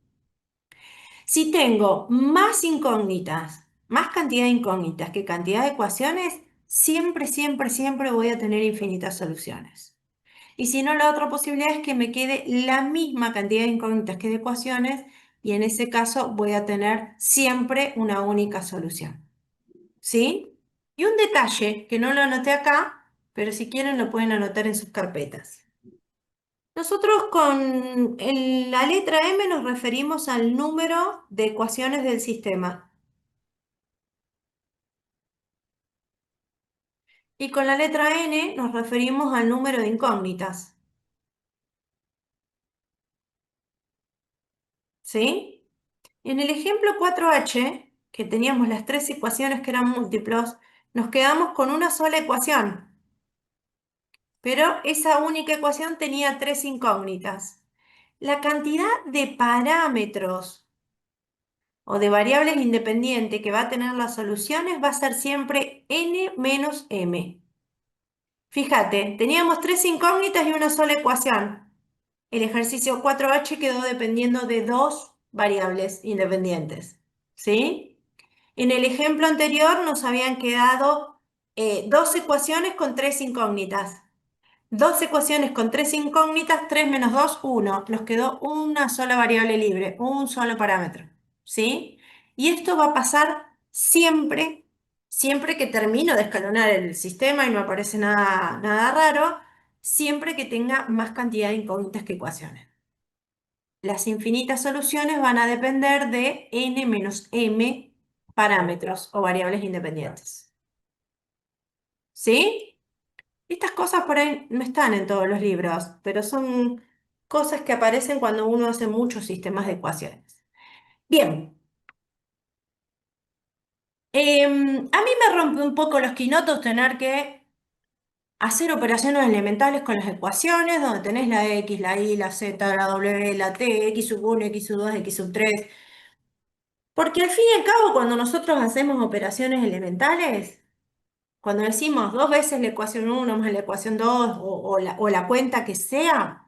Si tengo más incógnitas, más cantidad de incógnitas que cantidad de ecuaciones, siempre, siempre, siempre voy a tener infinitas soluciones. Y si no, la otra posibilidad es que me quede la misma cantidad de incógnitas que de ecuaciones y en ese caso voy a tener siempre una única solución. ¿Sí? Y un detalle que no lo anoté acá, pero si quieren lo pueden anotar en sus carpetas. Nosotros la letra M nos referimos al número de ecuaciones del sistema. Y con la letra N nos referimos al número de incógnitas, ¿sí? En el ejemplo 4H, que teníamos las tres ecuaciones que eran múltiplos, nos quedamos con una sola ecuación, pero esa única ecuación tenía tres incógnitas. La cantidad de parámetros o de variables independientes que va a tener las soluciones va a ser siempre n menos m. Fíjate, teníamos tres incógnitas y una sola ecuación. El ejercicio 4H quedó dependiendo de dos variables independientes, ¿sí? En el ejemplo anterior nos habían quedado dos ecuaciones con tres incógnitas. Dos ecuaciones con tres incógnitas, 3 menos 2, 1. Nos quedó una sola variable libre, un solo parámetro, ¿sí? Y esto va a pasar siempre, siempre que termino de escalonar el sistema y no aparece nada raro, siempre que tenga más cantidad de incógnitas que ecuaciones. Las infinitas soluciones van a depender de n menos m parámetros o variables independientes, ¿sí? Estas cosas por ahí no están en todos los libros, pero son cosas que aparecen cuando uno hace muchos sistemas de ecuaciones. Bien, a mí me rompe un poco los quinotos tener que hacer operaciones elementales con las ecuaciones, donde tenés la X, la Y, la Z, la W, la T, X sub 1, X sub 2, X sub 3. Porque al fin y al cabo, cuando nosotros hacemos operaciones elementales, cuando decimos dos veces la ecuación uno más la ecuación 2 o la cuenta que sea,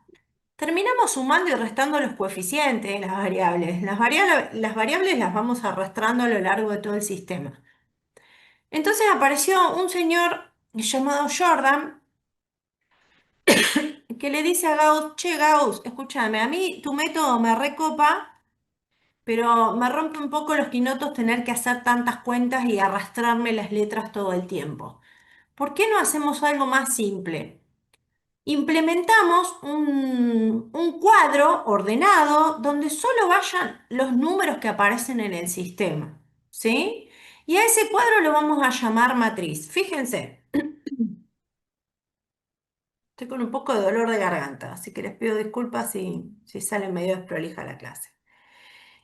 terminamos sumando y restando los coeficientes, las variables. Las variables las vamos arrastrando a lo largo de todo el sistema. Entonces apareció un señor llamado Jordan que le dice a Gauss, che Gauss, escúchame, a mí tu método me recopa, pero me rompe un poco los quinotos tener que hacer tantas cuentas y arrastrarme las letras todo el tiempo. ¿Por qué no hacemos algo más simple? Implementamos un cuadro ordenado donde solo vayan los números que aparecen en el sistema, ¿sí? Y a ese cuadro lo vamos a llamar matriz. Fíjense, estoy con un poco de dolor de garganta, así que les pido disculpas si sale medio desprolija la clase.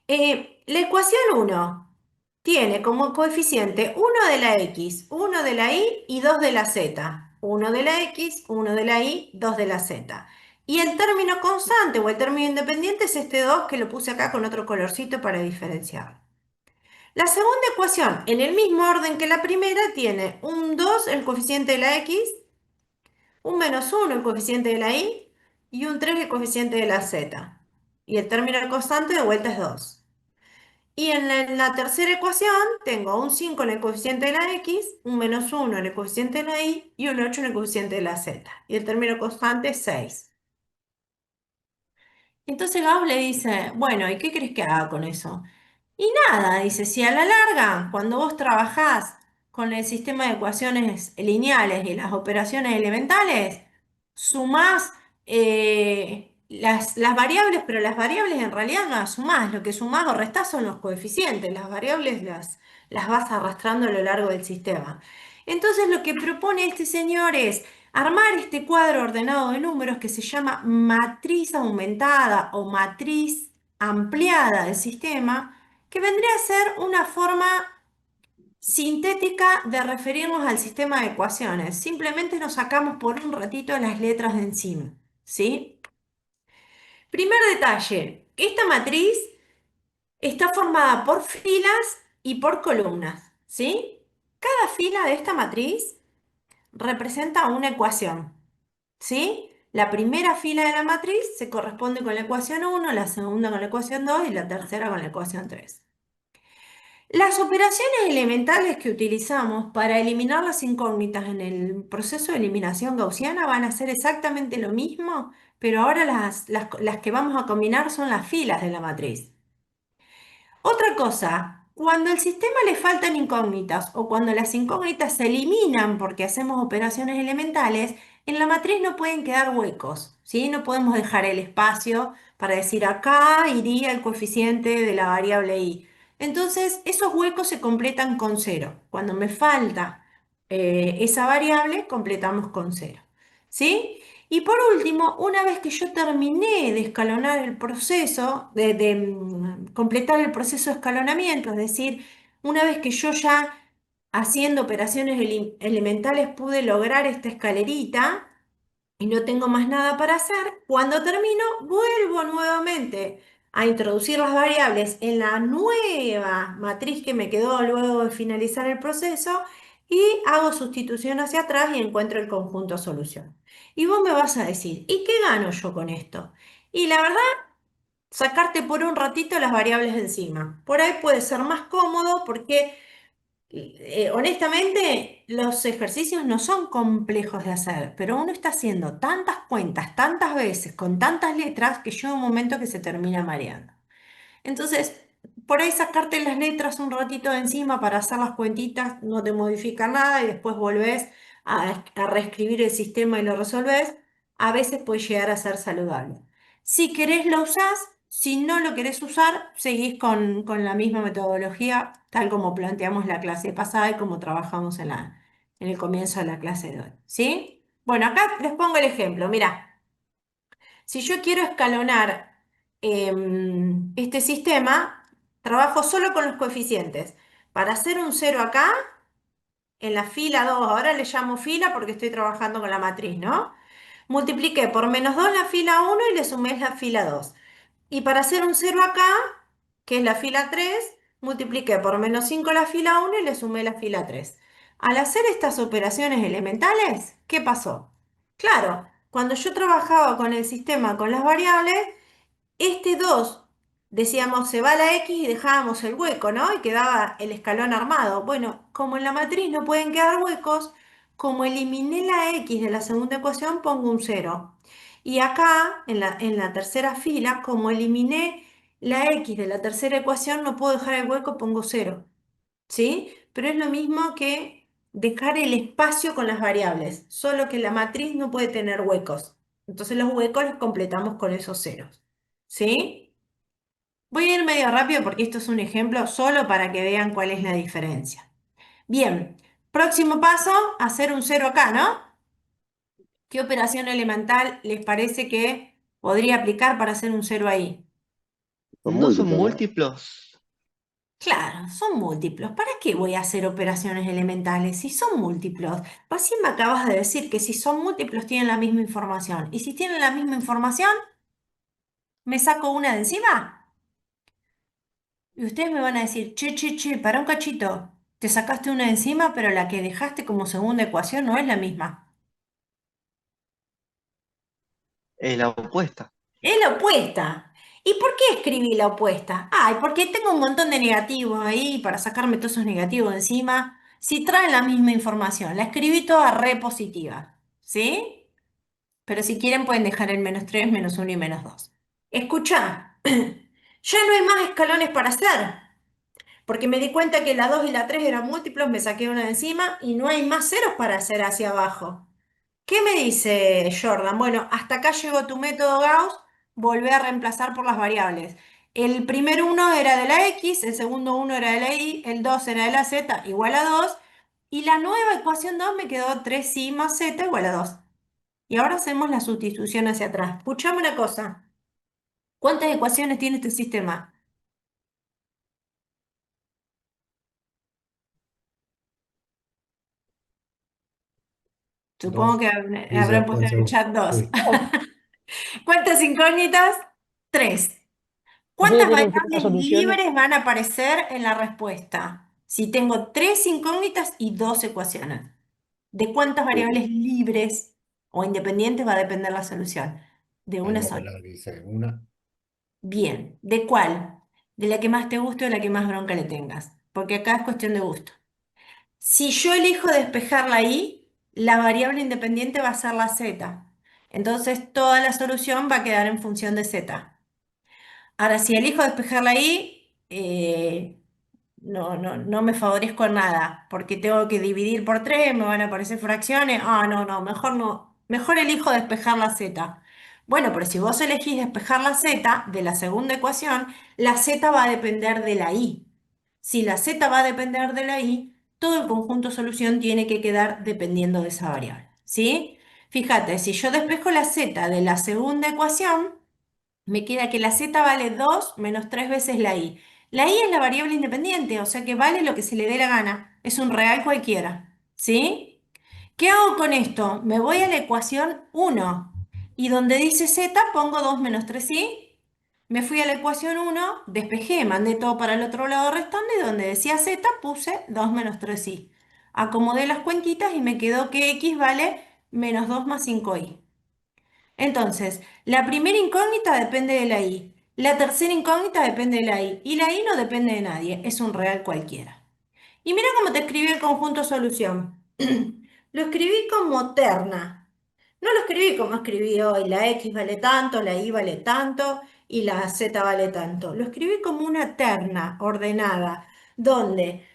La ecuación uno tiene como coeficiente uno de la X, uno de la Y y 2 de la Z. Uno de la X, uno de la Y, 2 de la Z. Y el término constante o el término independiente es este 2 que lo puse acá con otro colorcito para diferenciar. La segunda ecuación, en el mismo orden que la primera, tiene un 2 el coeficiente de la X, un menos uno el coeficiente de la Y y un 3 el coeficiente de la Z. Y el término constante de vuelta es 2. Y en la tercera ecuación tengo un 5 en el coeficiente de la X, un menos uno en el coeficiente de la Y y un 8 en el coeficiente de la Z. Y el término constante es 6. Entonces Gauss le dice, bueno, ¿y qué crees que haga con eso? Y nada, dice, si a la larga, cuando vos trabajás con el sistema de ecuaciones lineales y las operaciones elementales, sumás las variables, pero las variables en realidad no las sumás, lo que sumás o restás son los coeficientes, las variables las vas arrastrando a lo largo del sistema. Entonces lo que propone este señor es armar este cuadro ordenado de números que se llama matriz aumentada o matriz ampliada del sistema, que vendría a ser una forma sintética de referirnos al sistema de ecuaciones. Simplemente nos sacamos por un ratito las letras de encima, ¿sí? Primer detalle, esta matriz está formada por filas y por columnas, ¿sí? Cada fila de esta matriz representa una ecuación, ¿sí? La primera fila de la matriz se corresponde con la ecuación uno, la segunda con la ecuación 2 y la tercera con la ecuación 3. Las operaciones elementales que utilizamos para eliminar las incógnitas en el proceso de eliminación gaussiana van a ser exactamente lo mismo, pero ahora las que vamos a combinar son las filas de la matriz. Otra cosa, cuando al sistema le faltan incógnitas o cuando las incógnitas se eliminan porque hacemos operaciones elementales, en la matriz no pueden quedar huecos, ¿sí? No podemos dejar el espacio para decir acá iría el coeficiente de la variable y. Entonces, esos huecos se completan con cero. Cuando me falta esa variable, completamos con cero. ¿Sí? Y por último, una vez que yo terminé de escalonar el proceso, de completar el proceso de escalonamiento, es decir, una vez que yo ya haciendo operaciones elementales pude lograr esta escalerita, y no tengo más nada para hacer, cuando termino, vuelvo nuevamente a introducir las variables en la nueva matriz que me quedó luego de finalizar el proceso y hago sustitución hacia atrás y encuentro el conjunto solución. Y vos me vas a decir, ¿y qué gano yo con esto? Y la verdad, sacarte por un ratito las variables de encima. Por ahí puede ser más cómodo porque honestamente, los ejercicios no son complejos de hacer, pero uno está haciendo tantas cuentas, tantas veces, con tantas letras, que llega un momento que se termina mareando. Entonces, por ahí sacarte las letras un ratito de encima para hacer las cuentitas no te modifica nada y después volvés a reescribir el sistema y lo resolvés, a veces puede llegar a ser saludable. Si querés lo usás, si no lo querés usar, seguís con la misma metodología, tal como planteamos la clase pasada y como trabajamos en el comienzo de la clase de hoy. ¿Sí? Bueno, acá les pongo el ejemplo. Mira. Si yo quiero escalonar este sistema, trabajo solo con los coeficientes. Para hacer un cero acá, en la fila 2, ahora le llamo fila porque estoy trabajando con la matriz, ¿no? Multipliqué por -2 la fila 1 y le sumé la fila 2. Y para hacer un cero acá, que es la fila 3, multipliqué por -5 la fila 1 y le sumé la fila 3. Al hacer estas operaciones elementales, ¿qué pasó? Claro, cuando yo trabajaba con el sistema con las variables, este 2 decíamos, se va la X y dejábamos el hueco, ¿no? Y quedaba el escalón armado. Bueno, como en la matriz no pueden quedar huecos, como eliminé la X de la segunda ecuación, pongo un cero. Y acá, en la tercera fila, como eliminé la X de la tercera ecuación, no puedo dejar el hueco, pongo cero. ¿Sí? Pero es lo mismo que dejar el espacio con las variables, solo que la matriz no puede tener huecos. Entonces los huecos los completamos con esos ceros. ¿Sí? Voy a ir medio rápido porque esto es un ejemplo solo para que vean cuál es la diferencia. Bien, próximo paso, hacer un cero acá, ¿no? ¿Qué operación elemental les parece que podría aplicar para hacer un cero ahí? Son No son múltiples, ¿no? múltiplos. Claro, son múltiplos. ¿Para qué voy a hacer operaciones elementales si son múltiplos? Recién me acabas de decir que si son múltiplos tienen la misma información. Y si tienen la misma información, ¿me saco una de encima? Y ustedes me van a decir, che, para un cachito, te sacaste una de encima, pero la que dejaste como segunda ecuación no es la misma. Es la opuesta. Es la opuesta. ¿Y por qué escribí la opuesta? Ay, porque tengo un montón de negativos ahí para sacarme todos esos negativos de encima. Si traen la misma información, la escribí toda re positiva. ¿Sí? Pero si quieren pueden dejar el -3, -1 y -2. Escucha, ya no hay más escalones para hacer. Porque me di cuenta que la 2 y la 3 eran múltiplos, me saqué una de encima y no hay más ceros para hacer hacia abajo. ¿Qué me dice Jordan? Bueno, hasta acá llegó tu método Gauss, volvé a reemplazar por las variables. El primer uno era de la X, el segundo uno era de la Y, el 2 era de la Z igual a 2, y la nueva ecuación 2 me quedó 3Y más Z igual a 2. Y ahora hacemos la sustitución hacia atrás. Escuchame una cosa, ¿cuántas ecuaciones tiene este sistema? Supongo Dos. que Dice habrán después puesto el en el segundo. chat 2. Sí. ¿Cuántas incógnitas? 3. Yo ya ¿Cuántas tengo aquí una variables solución. libres van a aparecer en la respuesta? Si tengo 3 incógnitas y 2 ecuaciones. ¿De cuántas variables libres o independientes va a depender la solución? De una sola. Anótala, dice una. Bien. ¿De cuál? De la que más te guste o la que más bronca le tengas. Porque acá es cuestión de gusto. Si yo elijo despejarla ahí, la variable independiente va a ser la z. Entonces toda la solución va a quedar en función de z. Ahora, si elijo despejarla ahí, no me favorezco en nada, porque tengo que dividir por 3, me van a aparecer fracciones. Ah, no, mejor no. Mejor elijo despejar la z. Bueno, pero si vos elegís despejar la z de la segunda ecuación, la z va a depender de la y. Si la z va a depender de la y, todo el conjunto solución tiene que quedar dependiendo de esa variable, ¿sí? Fíjate, si yo despejo la z de la segunda ecuación, me queda que la z vale 2 menos 3 veces la y. La y es la variable independiente, o sea que vale lo que se le dé la gana. Es un real cualquiera, ¿sí? ¿Qué hago con esto? Me voy a la ecuación 1 y donde dice z pongo 2 menos 3i. Me fui a la ecuación 1, despejé, mandé todo para el otro lado restando y donde decía z puse 2 menos 3i. Acomodé las cuentitas y me quedó que x vale menos 2 más 5i. Entonces, la primera incógnita depende de la i, la tercera incógnita depende de la y la i no depende de nadie, es un real cualquiera. Y mira cómo te escribí el conjunto solución. Lo escribí como terna. No lo escribí como escribí hoy, la x vale tanto, la y vale tanto y la z vale tanto. Lo escribí como una terna ordenada, donde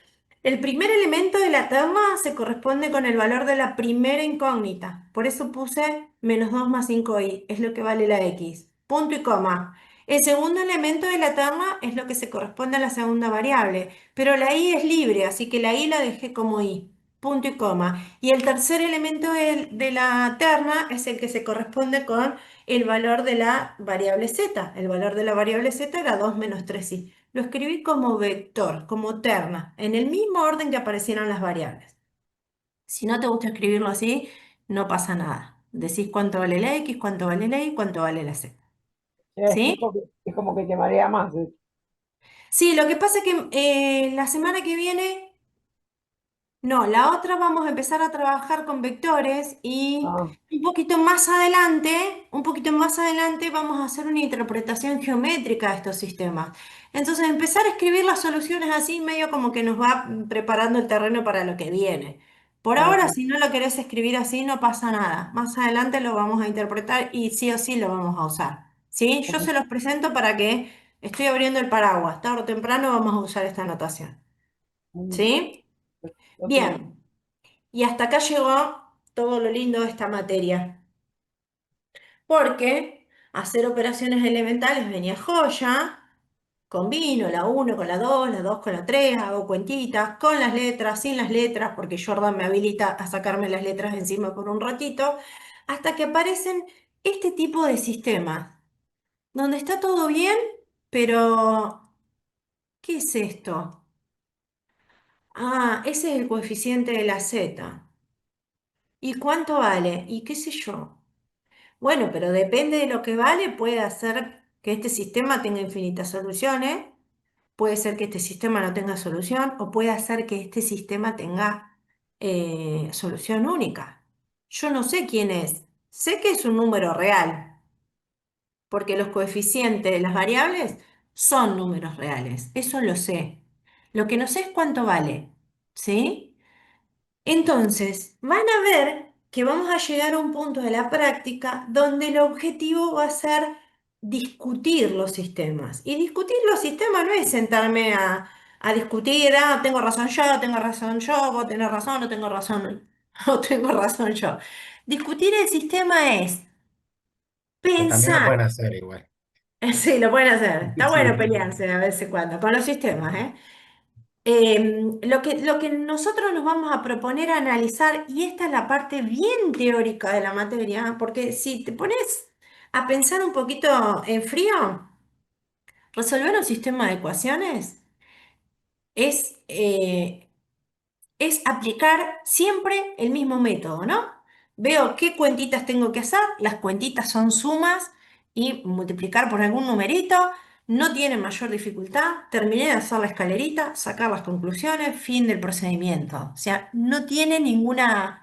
el primer elemento de la terna se corresponde con el valor de la primera incógnita. Por eso puse menos 2 más 5i, es lo que vale la x. Punto y coma. El segundo elemento de la terna es lo que se corresponde a la segunda variable, pero la i es libre, así que la i la dejé como i. Punto y coma. Y el tercer elemento de la terna es el que se corresponde con el valor de la variable z. El valor de la variable z era 2 menos 3i. Lo escribí como vector, como terna, en el mismo orden que aparecieron las variables. Si no te gusta escribirlo así, no pasa nada. Decís cuánto vale la x, cuánto vale la y, cuánto vale la z. ¿Sí? Es como que te marea más. Sí, lo que pasa es que la semana que viene no, la otra vamos a empezar a trabajar con vectores y Ah, un poquito más adelante vamos a hacer una interpretación geométrica de estos sistemas. Entonces, empezar a escribir las soluciones así medio como que nos va preparando el terreno para lo que viene. Por ahora, ok, si no lo querés escribir así, no pasa nada. Más adelante lo vamos a interpretar y sí o sí lo vamos a usar. ¿Sí? Yo ok. se los presento para que estoy abriendo el paraguas. Tarde o temprano vamos a usar esta notación. Mm, ¿Sí? ok. Bien. Y hasta acá llegó todo lo lindo de esta materia, porque hacer operaciones elementales venía joya, combino la uno con la 2 con la 3 hago cuentitas, con las letras, sin las letras, porque Jordan me habilita a sacarme las letras de encima por un ratito, hasta que aparecen este tipo de sistemas, donde está todo bien, pero ¿qué es esto? Ah, ese es el coeficiente de la z. ¿Y cuánto vale? ¿Y qué sé yo? Bueno, pero depende de lo que vale, puede hacer que este sistema tenga infinitas soluciones, puede ser que este sistema no tenga solución o puede hacer que este sistema tenga solución única. Yo no sé quién es, sé que es un número real, porque los coeficientes de las variables son números reales, eso lo sé. Lo que no sé es cuánto vale, ¿sí? Entonces, van a ver que vamos a llegar a un punto de la práctica donde el objetivo va a ser discutir los sistemas. Y discutir los sistemas no es sentarme a discutir, ah, tengo razón yo, vos tenés razón, no tengo razón, no tengo razón yo. Discutir el sistema es Que también lo pensar. pueden hacer igual. Sí, lo pueden hacer. Está bueno Sí. pelearse a veces cuando, con los sistemas, ¿eh? Lo que nosotros nos vamos a proponer analizar, y esta es la parte bien teórica de la materia, porque si te pones a pensar un poquito en frío, resolver un sistema de ecuaciones es, es aplicar siempre el mismo método, ¿no? Veo qué cuentitas tengo que hacer, las cuentitas son sumas y multiplicar por algún numerito, no tiene mayor dificultad, terminé de hacer la escalerita, sacar las conclusiones, fin del procedimiento. O sea, no tiene ninguna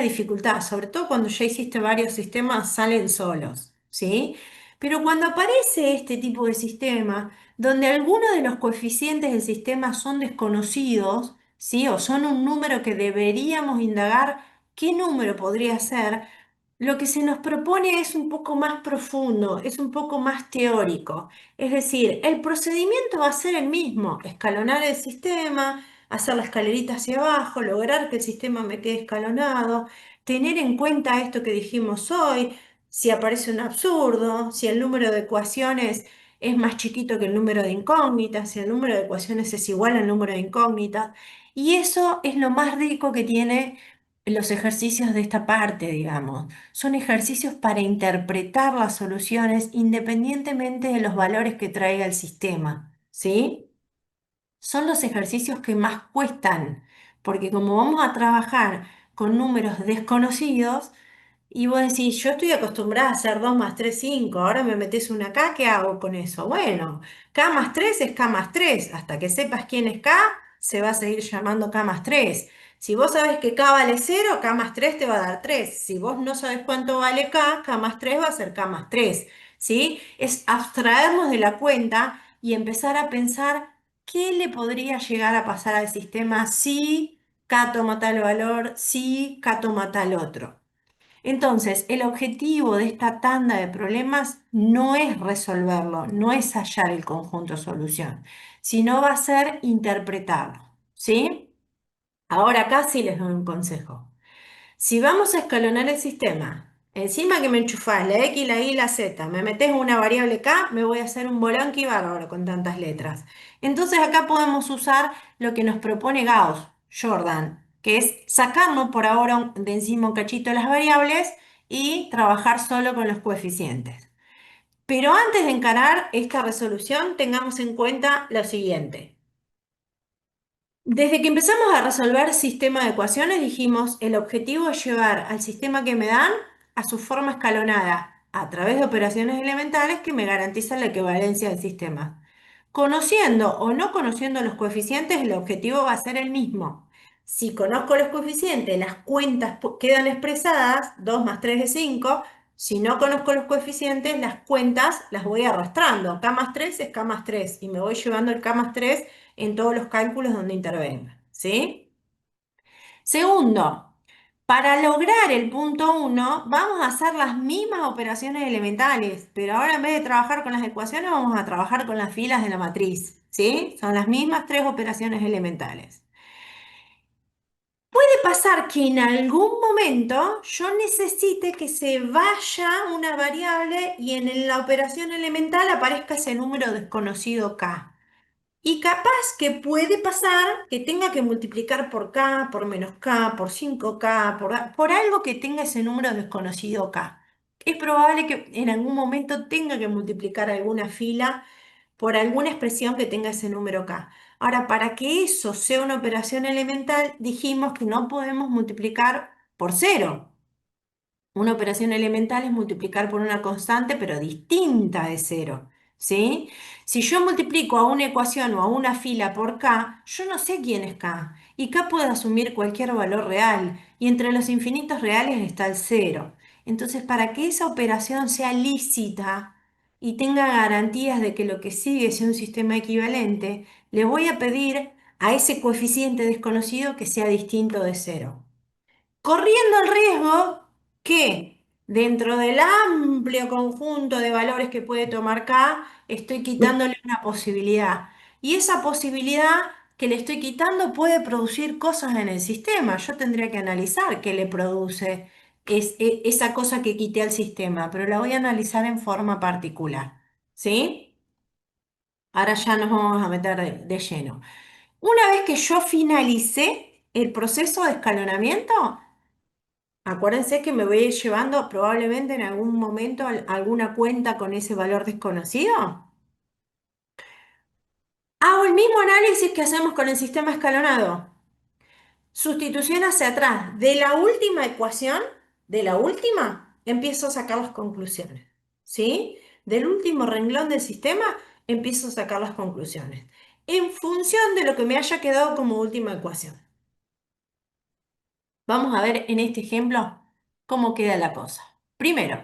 dificultad, sobre todo cuando ya hiciste varios sistemas, salen solos, ¿sí? Pero cuando aparece este tipo de sistema, donde algunos de los coeficientes del sistema son desconocidos, ¿sí? O son un número que deberíamos indagar qué número podría ser, lo que se nos propone es un poco más profundo, es un poco más teórico. Es decir, el procedimiento va a ser el mismo, escalonar el sistema, hacer la escalerita hacia abajo, lograr que el sistema me quede escalonado, tener en cuenta esto que dijimos hoy, si aparece un absurdo, si el número de ecuaciones es más chiquito que el número de incógnitas, si el número de ecuaciones es igual al número de incógnitas. Y eso es lo más rico que tiene los ejercicios de esta parte, digamos. Son ejercicios para interpretar las soluciones independientemente de los valores que traiga el sistema, ¿sí? Son los ejercicios que más cuestan, porque como vamos a trabajar con números desconocidos, y vos decís, yo estoy acostumbrada a hacer 2 más 3 5. Ahora me metes una K, ¿qué hago con eso? Bueno, K más 3 es K más 3. Hasta que sepas quién es K, se va a seguir llamando K más 3. Si vos sabés que K vale 0, K más 3 te va a dar 3. Si vos no sabés cuánto vale K, K más 3 va a ser K más 3. ¿Sí? Es abstraernos de la cuenta y empezar a pensar qué le podría llegar a pasar al sistema si K toma tal valor, si K toma tal otro. Entonces, el objetivo de esta tanda de problemas no es resolverlo, no es hallar el conjunto solución, sino va a ser interpretarlo, ¿sí? Ahora acá sí les doy un consejo. Si vamos a escalonar el sistema, encima que me enchufás la X, la Y, la Z, me metés una variable K, me voy a hacer un bolanqui bárbaro con tantas letras. Entonces acá podemos usar lo que nos propone Gauss, Jordan, que es sacarnos por ahora de encima un cachito de las variables y trabajar solo con los coeficientes. Pero antes de encarar esta resolución, tengamos en cuenta lo siguiente. Desde que empezamos a resolver sistema de ecuaciones, dijimos, el objetivo es llevar al sistema que me dan a su forma escalonada a través de operaciones elementales que me garantizan la equivalencia del sistema. Conociendo o no conociendo los coeficientes, el objetivo va a ser el mismo. Si conozco los coeficientes, las cuentas quedan expresadas, 2 más 3 es 5. Si no conozco los coeficientes, las cuentas las voy arrastrando. K más 3 es K más 3 y me voy llevando el K más 3 en todos los cálculos donde intervenga, ¿sí? Segundo, para lograr el punto 1 vamos a hacer las mismas operaciones elementales, pero ahora en vez de trabajar con las ecuaciones vamos a trabajar con las filas de la matriz, ¿sí? Son las mismas 3 operaciones elementales. Puede pasar que en algún momento yo necesite que se vaya una variable y en la operación elemental aparezca ese número desconocido K. Y capaz que puede pasar que tenga que multiplicar por K, por menos K, por 5K, por algo que tenga ese número desconocido K. Es probable que en algún momento tenga que multiplicar alguna fila por alguna expresión que tenga ese número K. Ahora, para que eso sea una operación elemental, dijimos que no podemos multiplicar por cero. Una operación elemental es multiplicar por una constante, pero distinta de cero, ¿sí? Si yo multiplico a una ecuación o a una fila por k, yo no sé quién es k. Y k puede asumir cualquier valor real. Y entre los infinitos reales está el cero. Entonces, para que esa operación sea lícita y tenga garantías de que lo que sigue sea un sistema equivalente, le voy a pedir a ese coeficiente desconocido que sea distinto de cero, corriendo el riesgo que dentro del amplio conjunto de valores que puede tomar K, estoy quitándole una posibilidad. Y esa posibilidad que le estoy quitando puede producir cosas en el sistema. Yo tendría que analizar qué le produce esa cosa que quité al sistema, pero la voy a analizar en forma particular. ¿Sí? Ahora ya nos vamos a meter de lleno. Una vez que yo finalicé el proceso de escalonamiento, acuérdense que me voy a ir llevando probablemente en algún momento alguna cuenta con ese valor desconocido. Hago el mismo análisis que hacemos con el sistema escalonado. Sustitución hacia atrás. De la última ecuación, de la última, empiezo a sacar las conclusiones. ¿Sí? Del último renglón del sistema, empiezo a sacar las conclusiones. En función de lo que me haya quedado como última ecuación. Vamos a ver en este ejemplo cómo queda la cosa. Primero,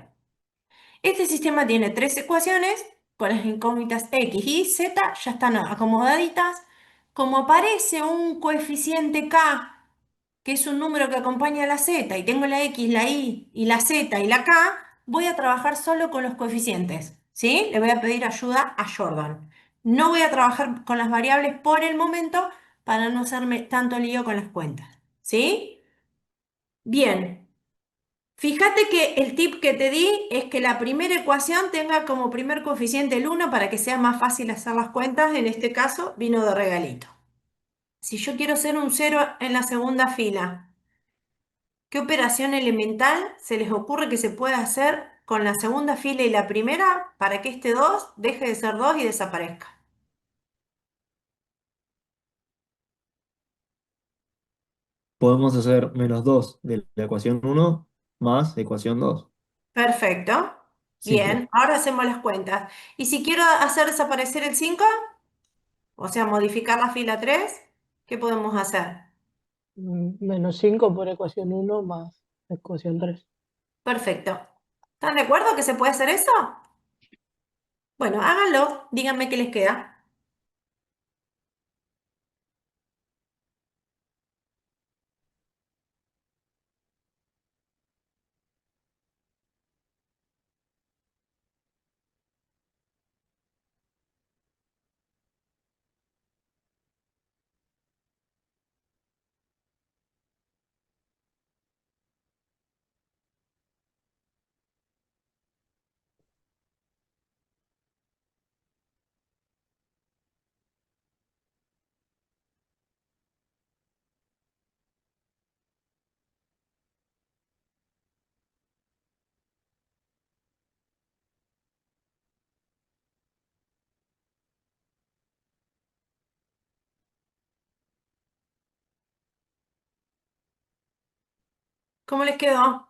este sistema tiene tres ecuaciones con las incógnitas x y z, ya están acomodaditas. Como aparece un coeficiente k, que es un número que acompaña a la z, y tengo la x, la y, y la z y la k, voy a trabajar solo con los coeficientes, ¿sí? Le voy a pedir ayuda a Jordan. No voy a trabajar con las variables por el momento para no hacerme tanto lío con las cuentas, ¿sí? Bien. Fíjate que el tip que te di es que la primera ecuación tenga como primer coeficiente el 1 para que sea más fácil hacer las cuentas. En este caso, vino de regalito. Si yo quiero hacer un cero en la segunda fila, ¿qué operación elemental se les ocurre que se puede hacer con la segunda fila y la primera para que este 2 deje de ser 2 y desaparezca? Podemos hacer -2 de la ecuación 1 más ecuación 2. Perfecto. Simple. Bien, ahora hacemos las cuentas. ¿Y si quiero hacer desaparecer el 5? O sea, modificar la fila 3, ¿qué podemos hacer? Menos 5 por ecuación uno más ecuación 3. Perfecto. ¿Están de acuerdo que se puede hacer eso? Bueno, háganlo, díganme qué les queda. ¿Cómo les quedó?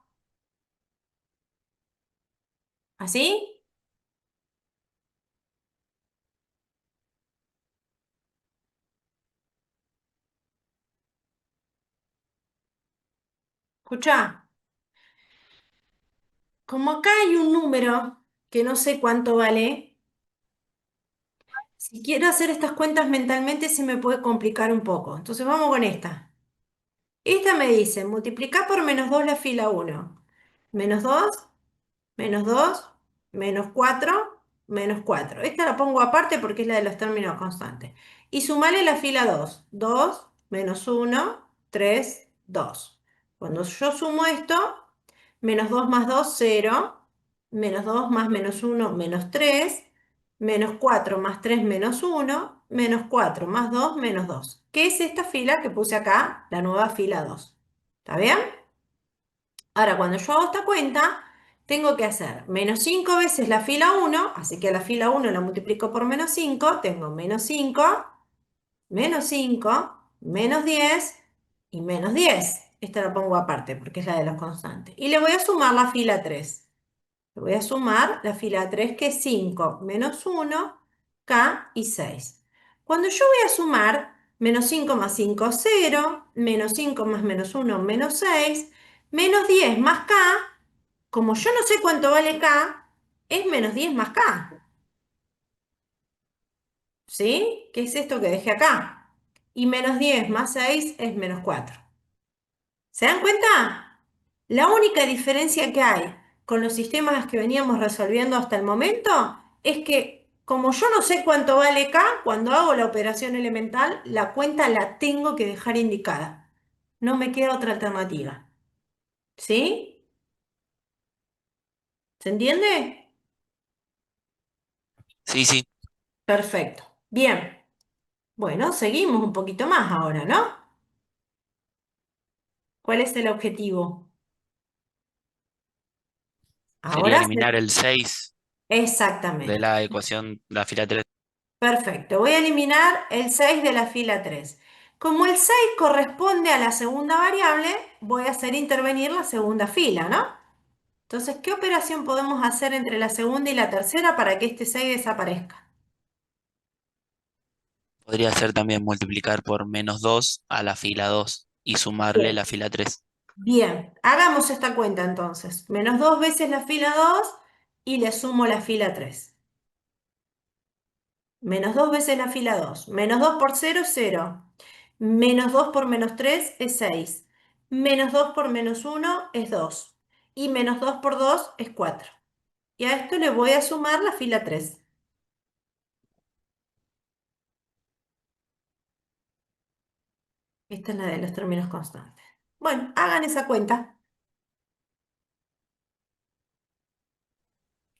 ¿Así? Escucha, como acá hay un número que no sé cuánto vale, si quiero hacer estas cuentas mentalmente se me puede complicar un poco. Entonces vamos con esta. Esta me dice, multiplicar por -2 la fila uno. -2, -2, -4, -4. Esta la pongo aparte porque es la de los términos constantes. Y sumarle la fila 2. 2, -1, 3, 2. Cuando yo sumo esto, -2 más 2, 0. -2 más -1, -3. -4 más 3, -1. -4 más 2, -2. ¿Qué es esta fila que puse acá? La nueva fila 2. ¿Está bien? Ahora, cuando yo hago esta cuenta, tengo que hacer -5 veces la fila uno, así que a la fila uno la multiplico por -5, tengo -5, -5, -10 y -10. Esta la pongo aparte porque es la de los constantes. Y le voy a sumar la fila 3. Le voy a sumar la fila 3 que es 5 menos 1, K y 6. Cuando yo voy a sumar -5 más 5, 0, -5 más -1, -6, -10 más K, como yo no sé cuánto vale K, es -10 más K. ¿Sí? ¿Qué es esto que dejé acá? Y -10 más 6 es -4. ¿Se dan cuenta? La única diferencia que hay con los sistemas que veníamos resolviendo hasta el momento es que como yo no sé cuánto vale K, cuando hago la operación elemental, la cuenta la tengo que dejar indicada. No me queda otra alternativa. ¿Sí? ¿Se entiende? Sí, sí. Perfecto. Bien. Bueno, seguimos un poquito más ahora, ¿no? ¿Cuál es el objetivo? Sería Ahora eliminar el 6 de exactamente. la ecuación, la fila 3. Perfecto. Voy a eliminar el 6 de la fila 3. Como el 6 corresponde a la segunda variable, voy a hacer intervenir la segunda fila, ¿no? Entonces, ¿qué operación podemos hacer entre la segunda y la tercera para que este 6 desaparezca? Podría ser también multiplicar por -2 a la fila 2 y sumarle Bien. la fila 3. Bien, hagamos esta cuenta entonces. -2 veces la fila 2 y le sumo la fila 3. -2 veces la fila 2. -2 por 0, 0. -2 por -3 es 6. -2 por -1 es 2. Y -2 por 2 es 4. Y a esto le voy a sumar la fila 3. Esta es la de los términos constantes. Bueno, hagan esa cuenta.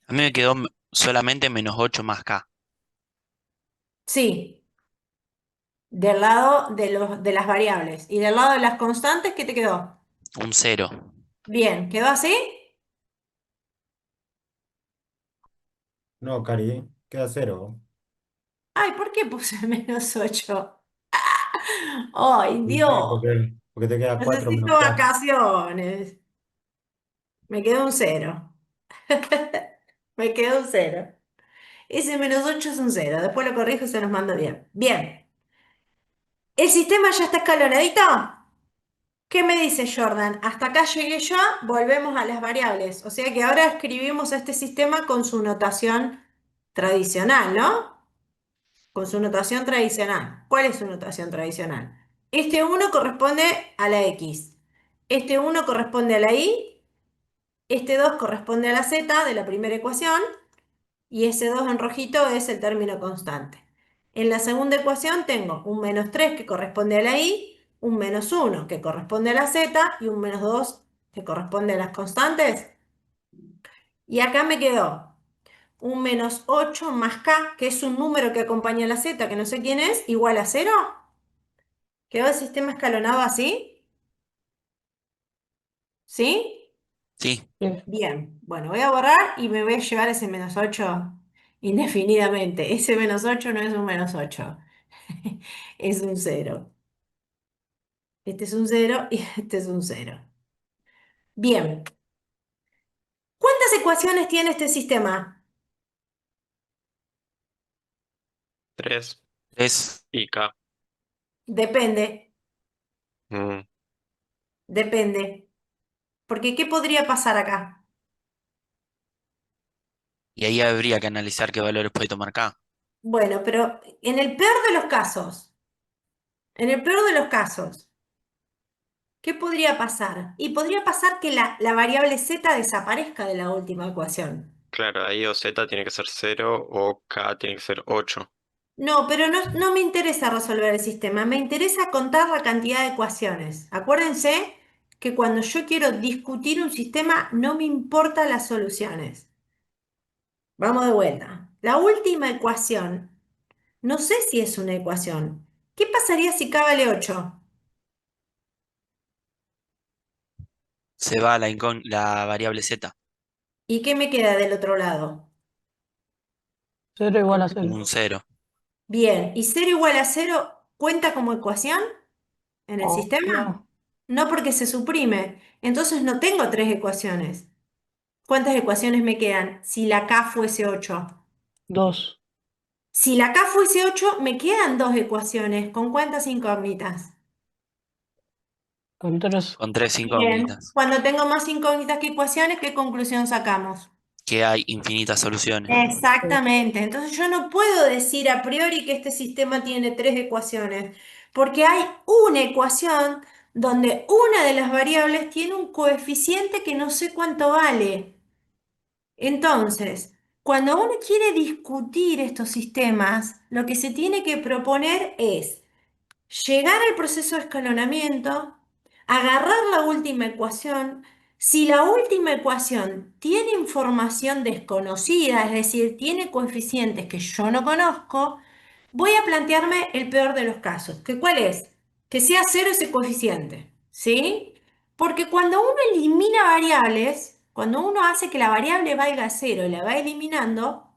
A mí me quedó solamente -8 más K. Sí, Del lado de las variables. Y del lado de las constantes, ¿qué te quedó? Un 0. Bien, ¿quedó así? No, Cari, queda cero. Ay, ¿por qué puse -8? Ay, Sí, Dios. porque te queda 4 menos Necesito 4. vacaciones. Me quedó un cero. Me quedó un cero. Ese -8 es un cero. Después lo corrijo y se los mando bien. Bien. ¿El sistema ya está escalonadito? ¿Qué me dice Jordan? Hasta acá llegué yo, volvemos a las variables. O sea que ahora escribimos este sistema con su notación tradicional, ¿no? Con su notación tradicional. ¿Cuál es su notación tradicional? Este uno corresponde a la X. Este uno corresponde a la Y. Este 2 corresponde a la Z de la primera ecuación. Y ese 2 en rojito es el término constante. En la segunda ecuación tengo un -3 que corresponde a la Y, un -1 que corresponde a la Z y un -2 que corresponde a las constantes. Y acá me quedó un -8 más K, que es un número que acompaña a la Z, que no sé quién es, igual a 0. ¿Quedó el sistema escalonado así? ¿Sí? Sí, Sí. Bien. Bueno, voy a borrar y me voy a llevar ese -8 indefinidamente. Ese -8 no es un -8. Es un cero. Este es un cero y este es un cero. Bien. ¿Cuántas ecuaciones tiene este sistema? 3 3. y K. Depende, Mm, depende. Porque ¿qué podría pasar acá? Y ahí habría que analizar qué valores puede tomar K. Bueno, pero en el peor de los casos, ¿qué podría pasar? Y podría pasar que la variable z desaparezca de la última ecuación. claro, ahí o Z tiene que ser 0 o K tiene que ser 8. No, pero no me interesa resolver el sistema, me interesa contar la cantidad de ecuaciones. Acuérdense que cuando yo quiero discutir un sistema no me importan las soluciones. Vamos de vuelta. La última ecuación, no sé si es una ecuación. ¿Qué pasaría si k vale 8? Se va la variable Z. ¿Y qué me queda del otro lado? 0 igual a 0. Un 0. Bien, ¿y 0 igual a 0 cuenta como ecuación en el sistema? No, No, porque se suprime. Entonces no tengo tres ecuaciones. ¿Cuántas ecuaciones me quedan si la k fuese 8? 2. Si la k fuese 8, me quedan dos ecuaciones. ¿Con cuántas incógnitas? Con 3. Con 3 Bien. incógnitas. Cuando tengo más incógnitas que ecuaciones, ¿qué conclusión sacamos? Que hay infinitas soluciones. Exactamente. Entonces yo no puedo decir a priori que este sistema tiene tres ecuaciones, porque hay una ecuación donde una de las variables tiene un coeficiente que no sé cuánto vale. Entonces, cuando uno quiere discutir estos sistemas, lo que se tiene que proponer es llegar al proceso de escalonamiento, agarrar la última ecuación. Si la última ecuación tiene información desconocida, es decir, tiene coeficientes que yo no conozco, voy a plantearme el peor de los casos. ¿Que cuál es? Que sea cero ese coeficiente, ¿sí? Porque cuando uno elimina variables, cuando uno hace que la variable valga cero y la va eliminando,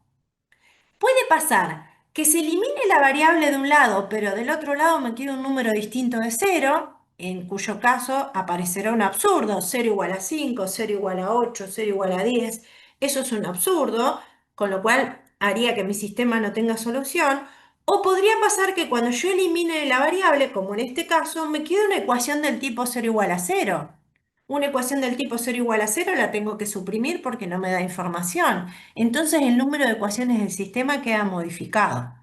puede pasar que se elimine la variable de un lado, pero del otro lado me queda un número distinto de cero, en cuyo caso aparecerá un absurdo, cero igual a 5, cero igual a 8, cero igual a 10. Eso es un absurdo, con lo cual haría que mi sistema no tenga solución. O podría pasar que cuando yo elimine la variable, como en este caso, me quede una ecuación del tipo cero igual a cero. Una ecuación del tipo cero igual a cero la tengo que suprimir porque no me da información. Entonces el número de ecuaciones del sistema queda modificado.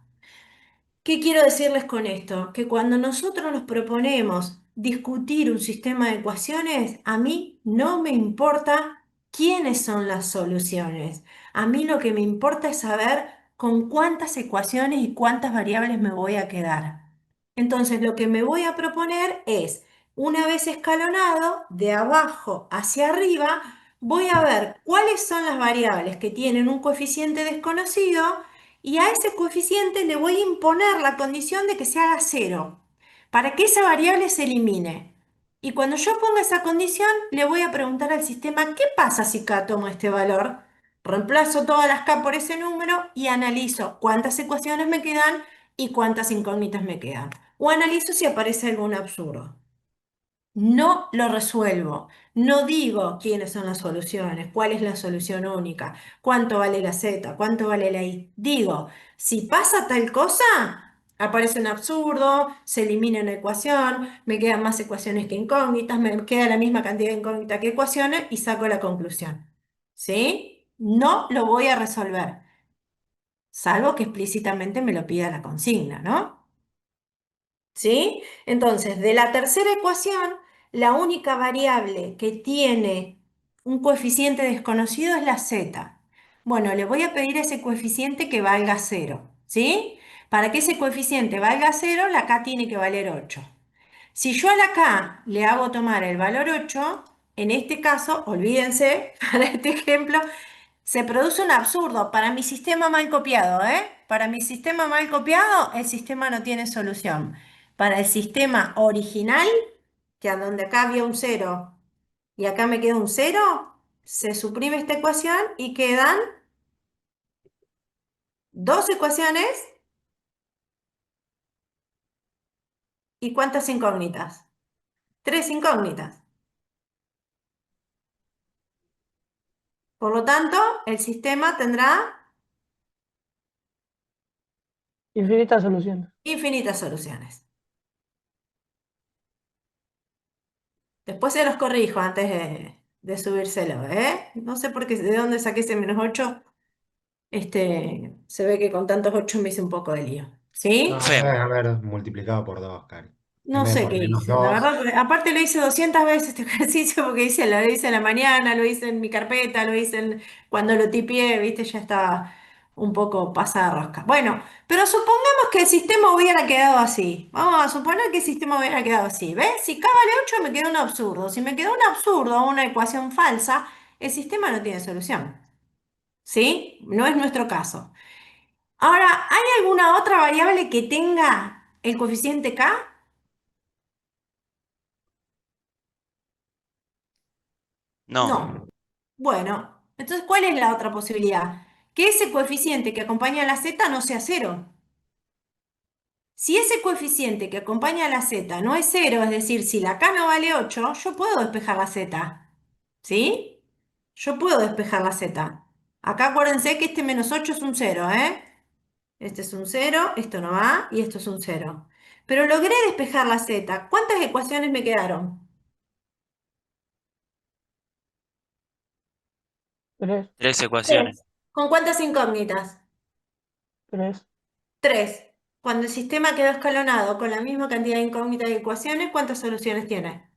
¿Qué quiero decirles con esto? Que cuando nosotros nos proponemos discutir un sistema de ecuaciones, a mí no me importa quiénes son las soluciones. A mí lo que me importa es saber con cuántas ecuaciones y cuántas variables me voy a quedar. Entonces, lo que me voy a proponer es, una vez escalonado, de abajo hacia arriba, voy a ver cuáles son las variables que tienen un coeficiente desconocido y a ese coeficiente le voy a imponer la condición de que se haga cero, para que esa variable se elimine. Y cuando yo ponga esa condición, le voy a preguntar al sistema, ¿qué pasa si K toma este valor? Reemplazo todas las K por ese número y analizo cuántas ecuaciones me quedan y cuántas incógnitas me quedan. O analizo si aparece algún absurdo. No lo resuelvo. No digo quiénes son las soluciones, cuál es la solución única, cuánto vale la Z, cuánto vale la Y. Digo, si pasa tal cosa, aparece un absurdo, se elimina una ecuación, me quedan más ecuaciones que incógnitas, me queda la misma cantidad de incógnitas que ecuaciones y saco la conclusión. ¿Sí? No lo voy a resolver, salvo que explícitamente me lo pida la consigna, ¿no? ¿Sí? Entonces, de la tercera ecuación, la única variable que tiene un coeficiente desconocido es la z. Bueno, le voy a pedir ese coeficiente que valga cero, ¿sí? Para que ese coeficiente valga cero, la k tiene que valer 8. Si yo a la k le hago tomar el valor 8, en este caso, olvídense, para este ejemplo, se produce un absurdo para mi sistema mal copiado, ¿eh? Para mi sistema mal copiado, el sistema no tiene solución. Para el sistema original, que a donde acá había un cero y acá me queda un cero, se suprime esta ecuación y quedan dos ecuaciones y ¿cuántas incógnitas? Tres incógnitas. Por lo tanto, el sistema tendrá Infinitas soluciones. infinitas soluciones. Después se los corrijo antes de subírselo, ¿eh? No sé por qué, de dónde saqué ese -8. Se ve que con tantos 8 me hice un poco de lío. No, ¿Sí? Profe, debes haber multiplicado por 2, Cari. En No vez de sé por qué menos hice, la 2. verdad, aparte lo hice 200 veces este ejercicio porque lo hice en la mañana, lo hice en mi carpeta, lo hice cuando lo tipié, viste, ya estaba un poco pasada de rosca. Bueno, pero supongamos que el sistema hubiera quedado así. Vamos a suponer que el sistema hubiera quedado así. ¿Ves? Si K vale 8 me queda un absurdo. Si me queda un absurdo o una ecuación falsa, el sistema no tiene solución. ¿Sí? No es nuestro caso. Ahora, ¿hay alguna otra variable que tenga el coeficiente K? no. No. Bueno, entonces, ¿cuál es la otra posibilidad? Que ese coeficiente que acompaña a la z no sea cero. Si ese coeficiente que acompaña a la z no es cero, es decir, si la k no vale 8, yo puedo despejar la z. ¿Sí? Yo puedo despejar la z. Acá acuérdense que este -8 es un cero, ¿eh? Este es un cero, esto no va y esto es un cero. Pero logré despejar la z. ¿Cuántas ecuaciones me quedaron? Tres, Tres ecuaciones. Tres. ¿Con cuántas incógnitas? tres, Tres. Cuando el sistema quedó escalonado con la misma cantidad de incógnitas y ecuaciones, ¿cuántas soluciones tiene?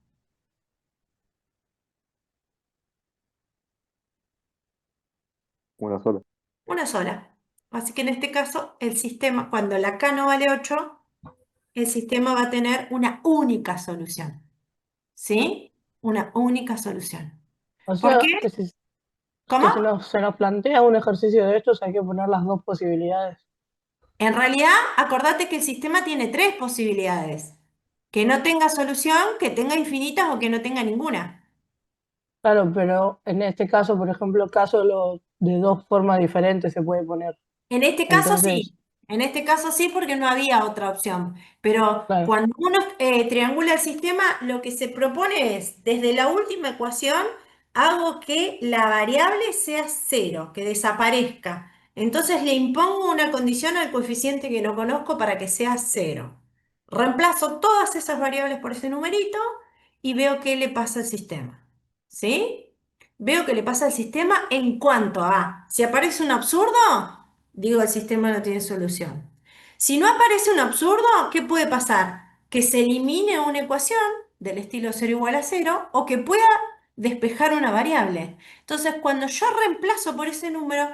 Una sola. Una sola. Así que en este caso, el sistema, cuando la k no vale 8, el sistema va a tener una única solución. ¿Sí? Una única solución. O ¿Por sea, qué? que ¿Cómo? se nos plantea un ejercicio de estos, hay que poner las dos posibilidades. En realidad, acordate que el sistema tiene tres posibilidades. Que no tenga solución, que tenga infinitas o que no tenga ninguna. Claro, pero en este caso, por ejemplo, de dos formas diferentes se puede poner. Sí, Entonces, en este caso sí porque no había otra opción, pero claro, cuando uno triangula el sistema, lo que se propone es, desde la última ecuación, hago que la variable sea cero, que desaparezca. Entonces le impongo una condición al coeficiente que no conozco para que sea cero. Reemplazo todas esas variables por ese numerito y veo qué le pasa al sistema. ¿Sí? Veo qué le pasa al sistema en cuanto a, si aparece un absurdo, digo, el sistema no tiene solución. Si no aparece un absurdo, ¿qué puede pasar? Que se elimine una ecuación del estilo cero igual a cero o que pueda despejar una variable. Entonces, cuando yo reemplazo por ese número,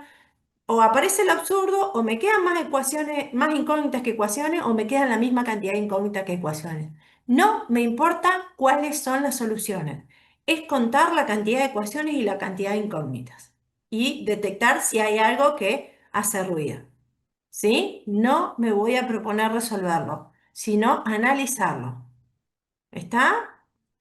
o aparece el absurdo, o me quedan más ecuaciones, más incógnitas que ecuaciones, o me quedan la misma cantidad de incógnitas que ecuaciones. No me importa cuáles son las soluciones. Es contar la cantidad de ecuaciones y la cantidad de incógnitas. Y detectar si hay algo que hace ruido. ¿sí? No me voy a proponer resolverlo, sino analizarlo. ¿Está?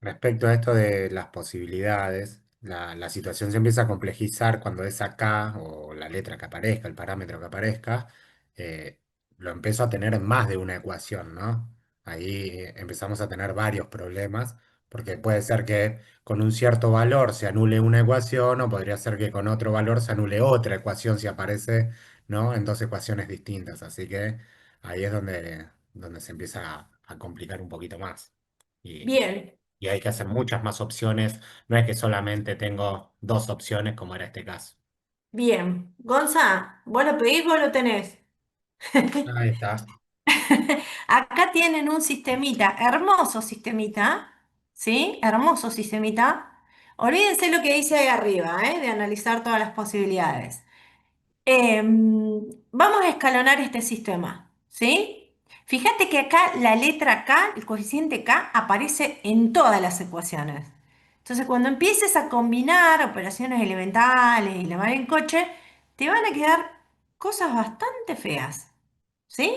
Respecto a esto de las posibilidades, la situación se empieza a complejizar cuando esa K o la letra que aparezca, el parámetro que aparezca, eh, lo empiezo a tener en más de una ecuación, ¿no? Ahí empezamos a tener varios problemas, porque puede ser que con un cierto valor se anule una ecuación, o podría ser que con otro valor se anule otra ecuación si aparece, ¿no? En dos ecuaciones distintas. Así que ahí es donde se empieza a complicar un poquito más. Bien, Y hay que hacer muchas más opciones. No es que solamente tengo dos opciones como era este caso. bien. Gonza, vos lo pedís, vos lo tenés. Ahí está. Acá tienen un sistemita, hermoso sistemita, ¿sí? Hermoso sistemita. Olvídense lo que dice ahí arriba, ¿eh? De analizar todas las posibilidades. Vamos a escalonar este sistema, ¿sí? Fíjate que acá la letra K, el coeficiente K, aparece en todas las ecuaciones. Entonces, cuando empieces a combinar operaciones elementales y la mar en coche, te van a quedar cosas bastante feas. ¿Sí?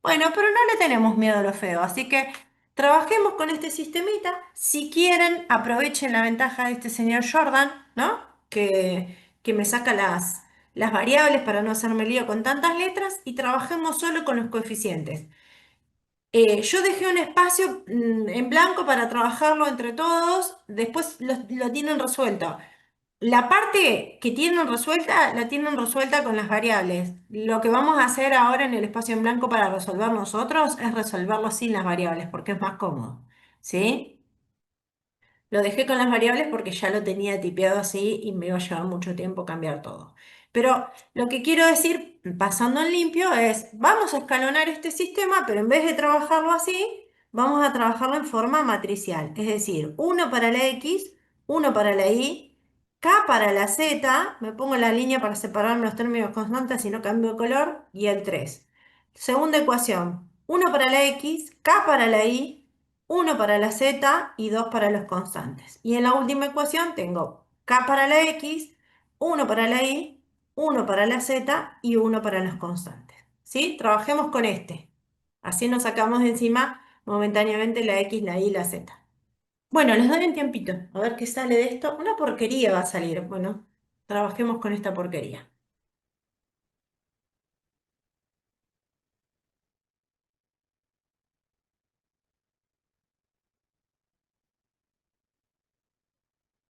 Bueno, pero no le tenemos miedo a lo feo, así que trabajemos con este sistemita. Si quieren, aprovechen la ventaja de este señor Jordan, ¿no? Que me saca las variables para no hacerme lío con tantas letras y trabajemos solo con los coeficientes. Yo dejé un espacio en blanco para trabajarlo entre todos, después lo tienen resuelto. La parte que tienen resuelta, la tienen resuelta con las variables. Lo que vamos a hacer ahora en el espacio en blanco para resolver nosotros es resolverlo sin las variables, porque es más cómodo. ¿Sí? Lo dejé con las variables porque ya lo tenía tipeado así y me iba a llevar mucho tiempo cambiar todo. Pero lo que quiero decir, pasando en limpio, es, vamos a escalonar este sistema, pero en vez de trabajarlo así, vamos a trabajarlo en forma matricial. Es decir, uno para la X, uno para la Y, K para la Z, me pongo la línea para separarme los términos constantes y no cambio de color, y el 3. Segunda ecuación, uno para la X, K para la Y, uno para la z y 2 para los constantes. Y en la última ecuación tengo k para la x, uno para la y, uno para la z y uno para los constantes. ¿Sí? Trabajemos con este. Así nos sacamos de encima momentáneamente la x, la y y la z. Bueno, les doy un tiempito a ver qué sale de esto. Una porquería va a salir. Bueno, trabajemos con esta porquería.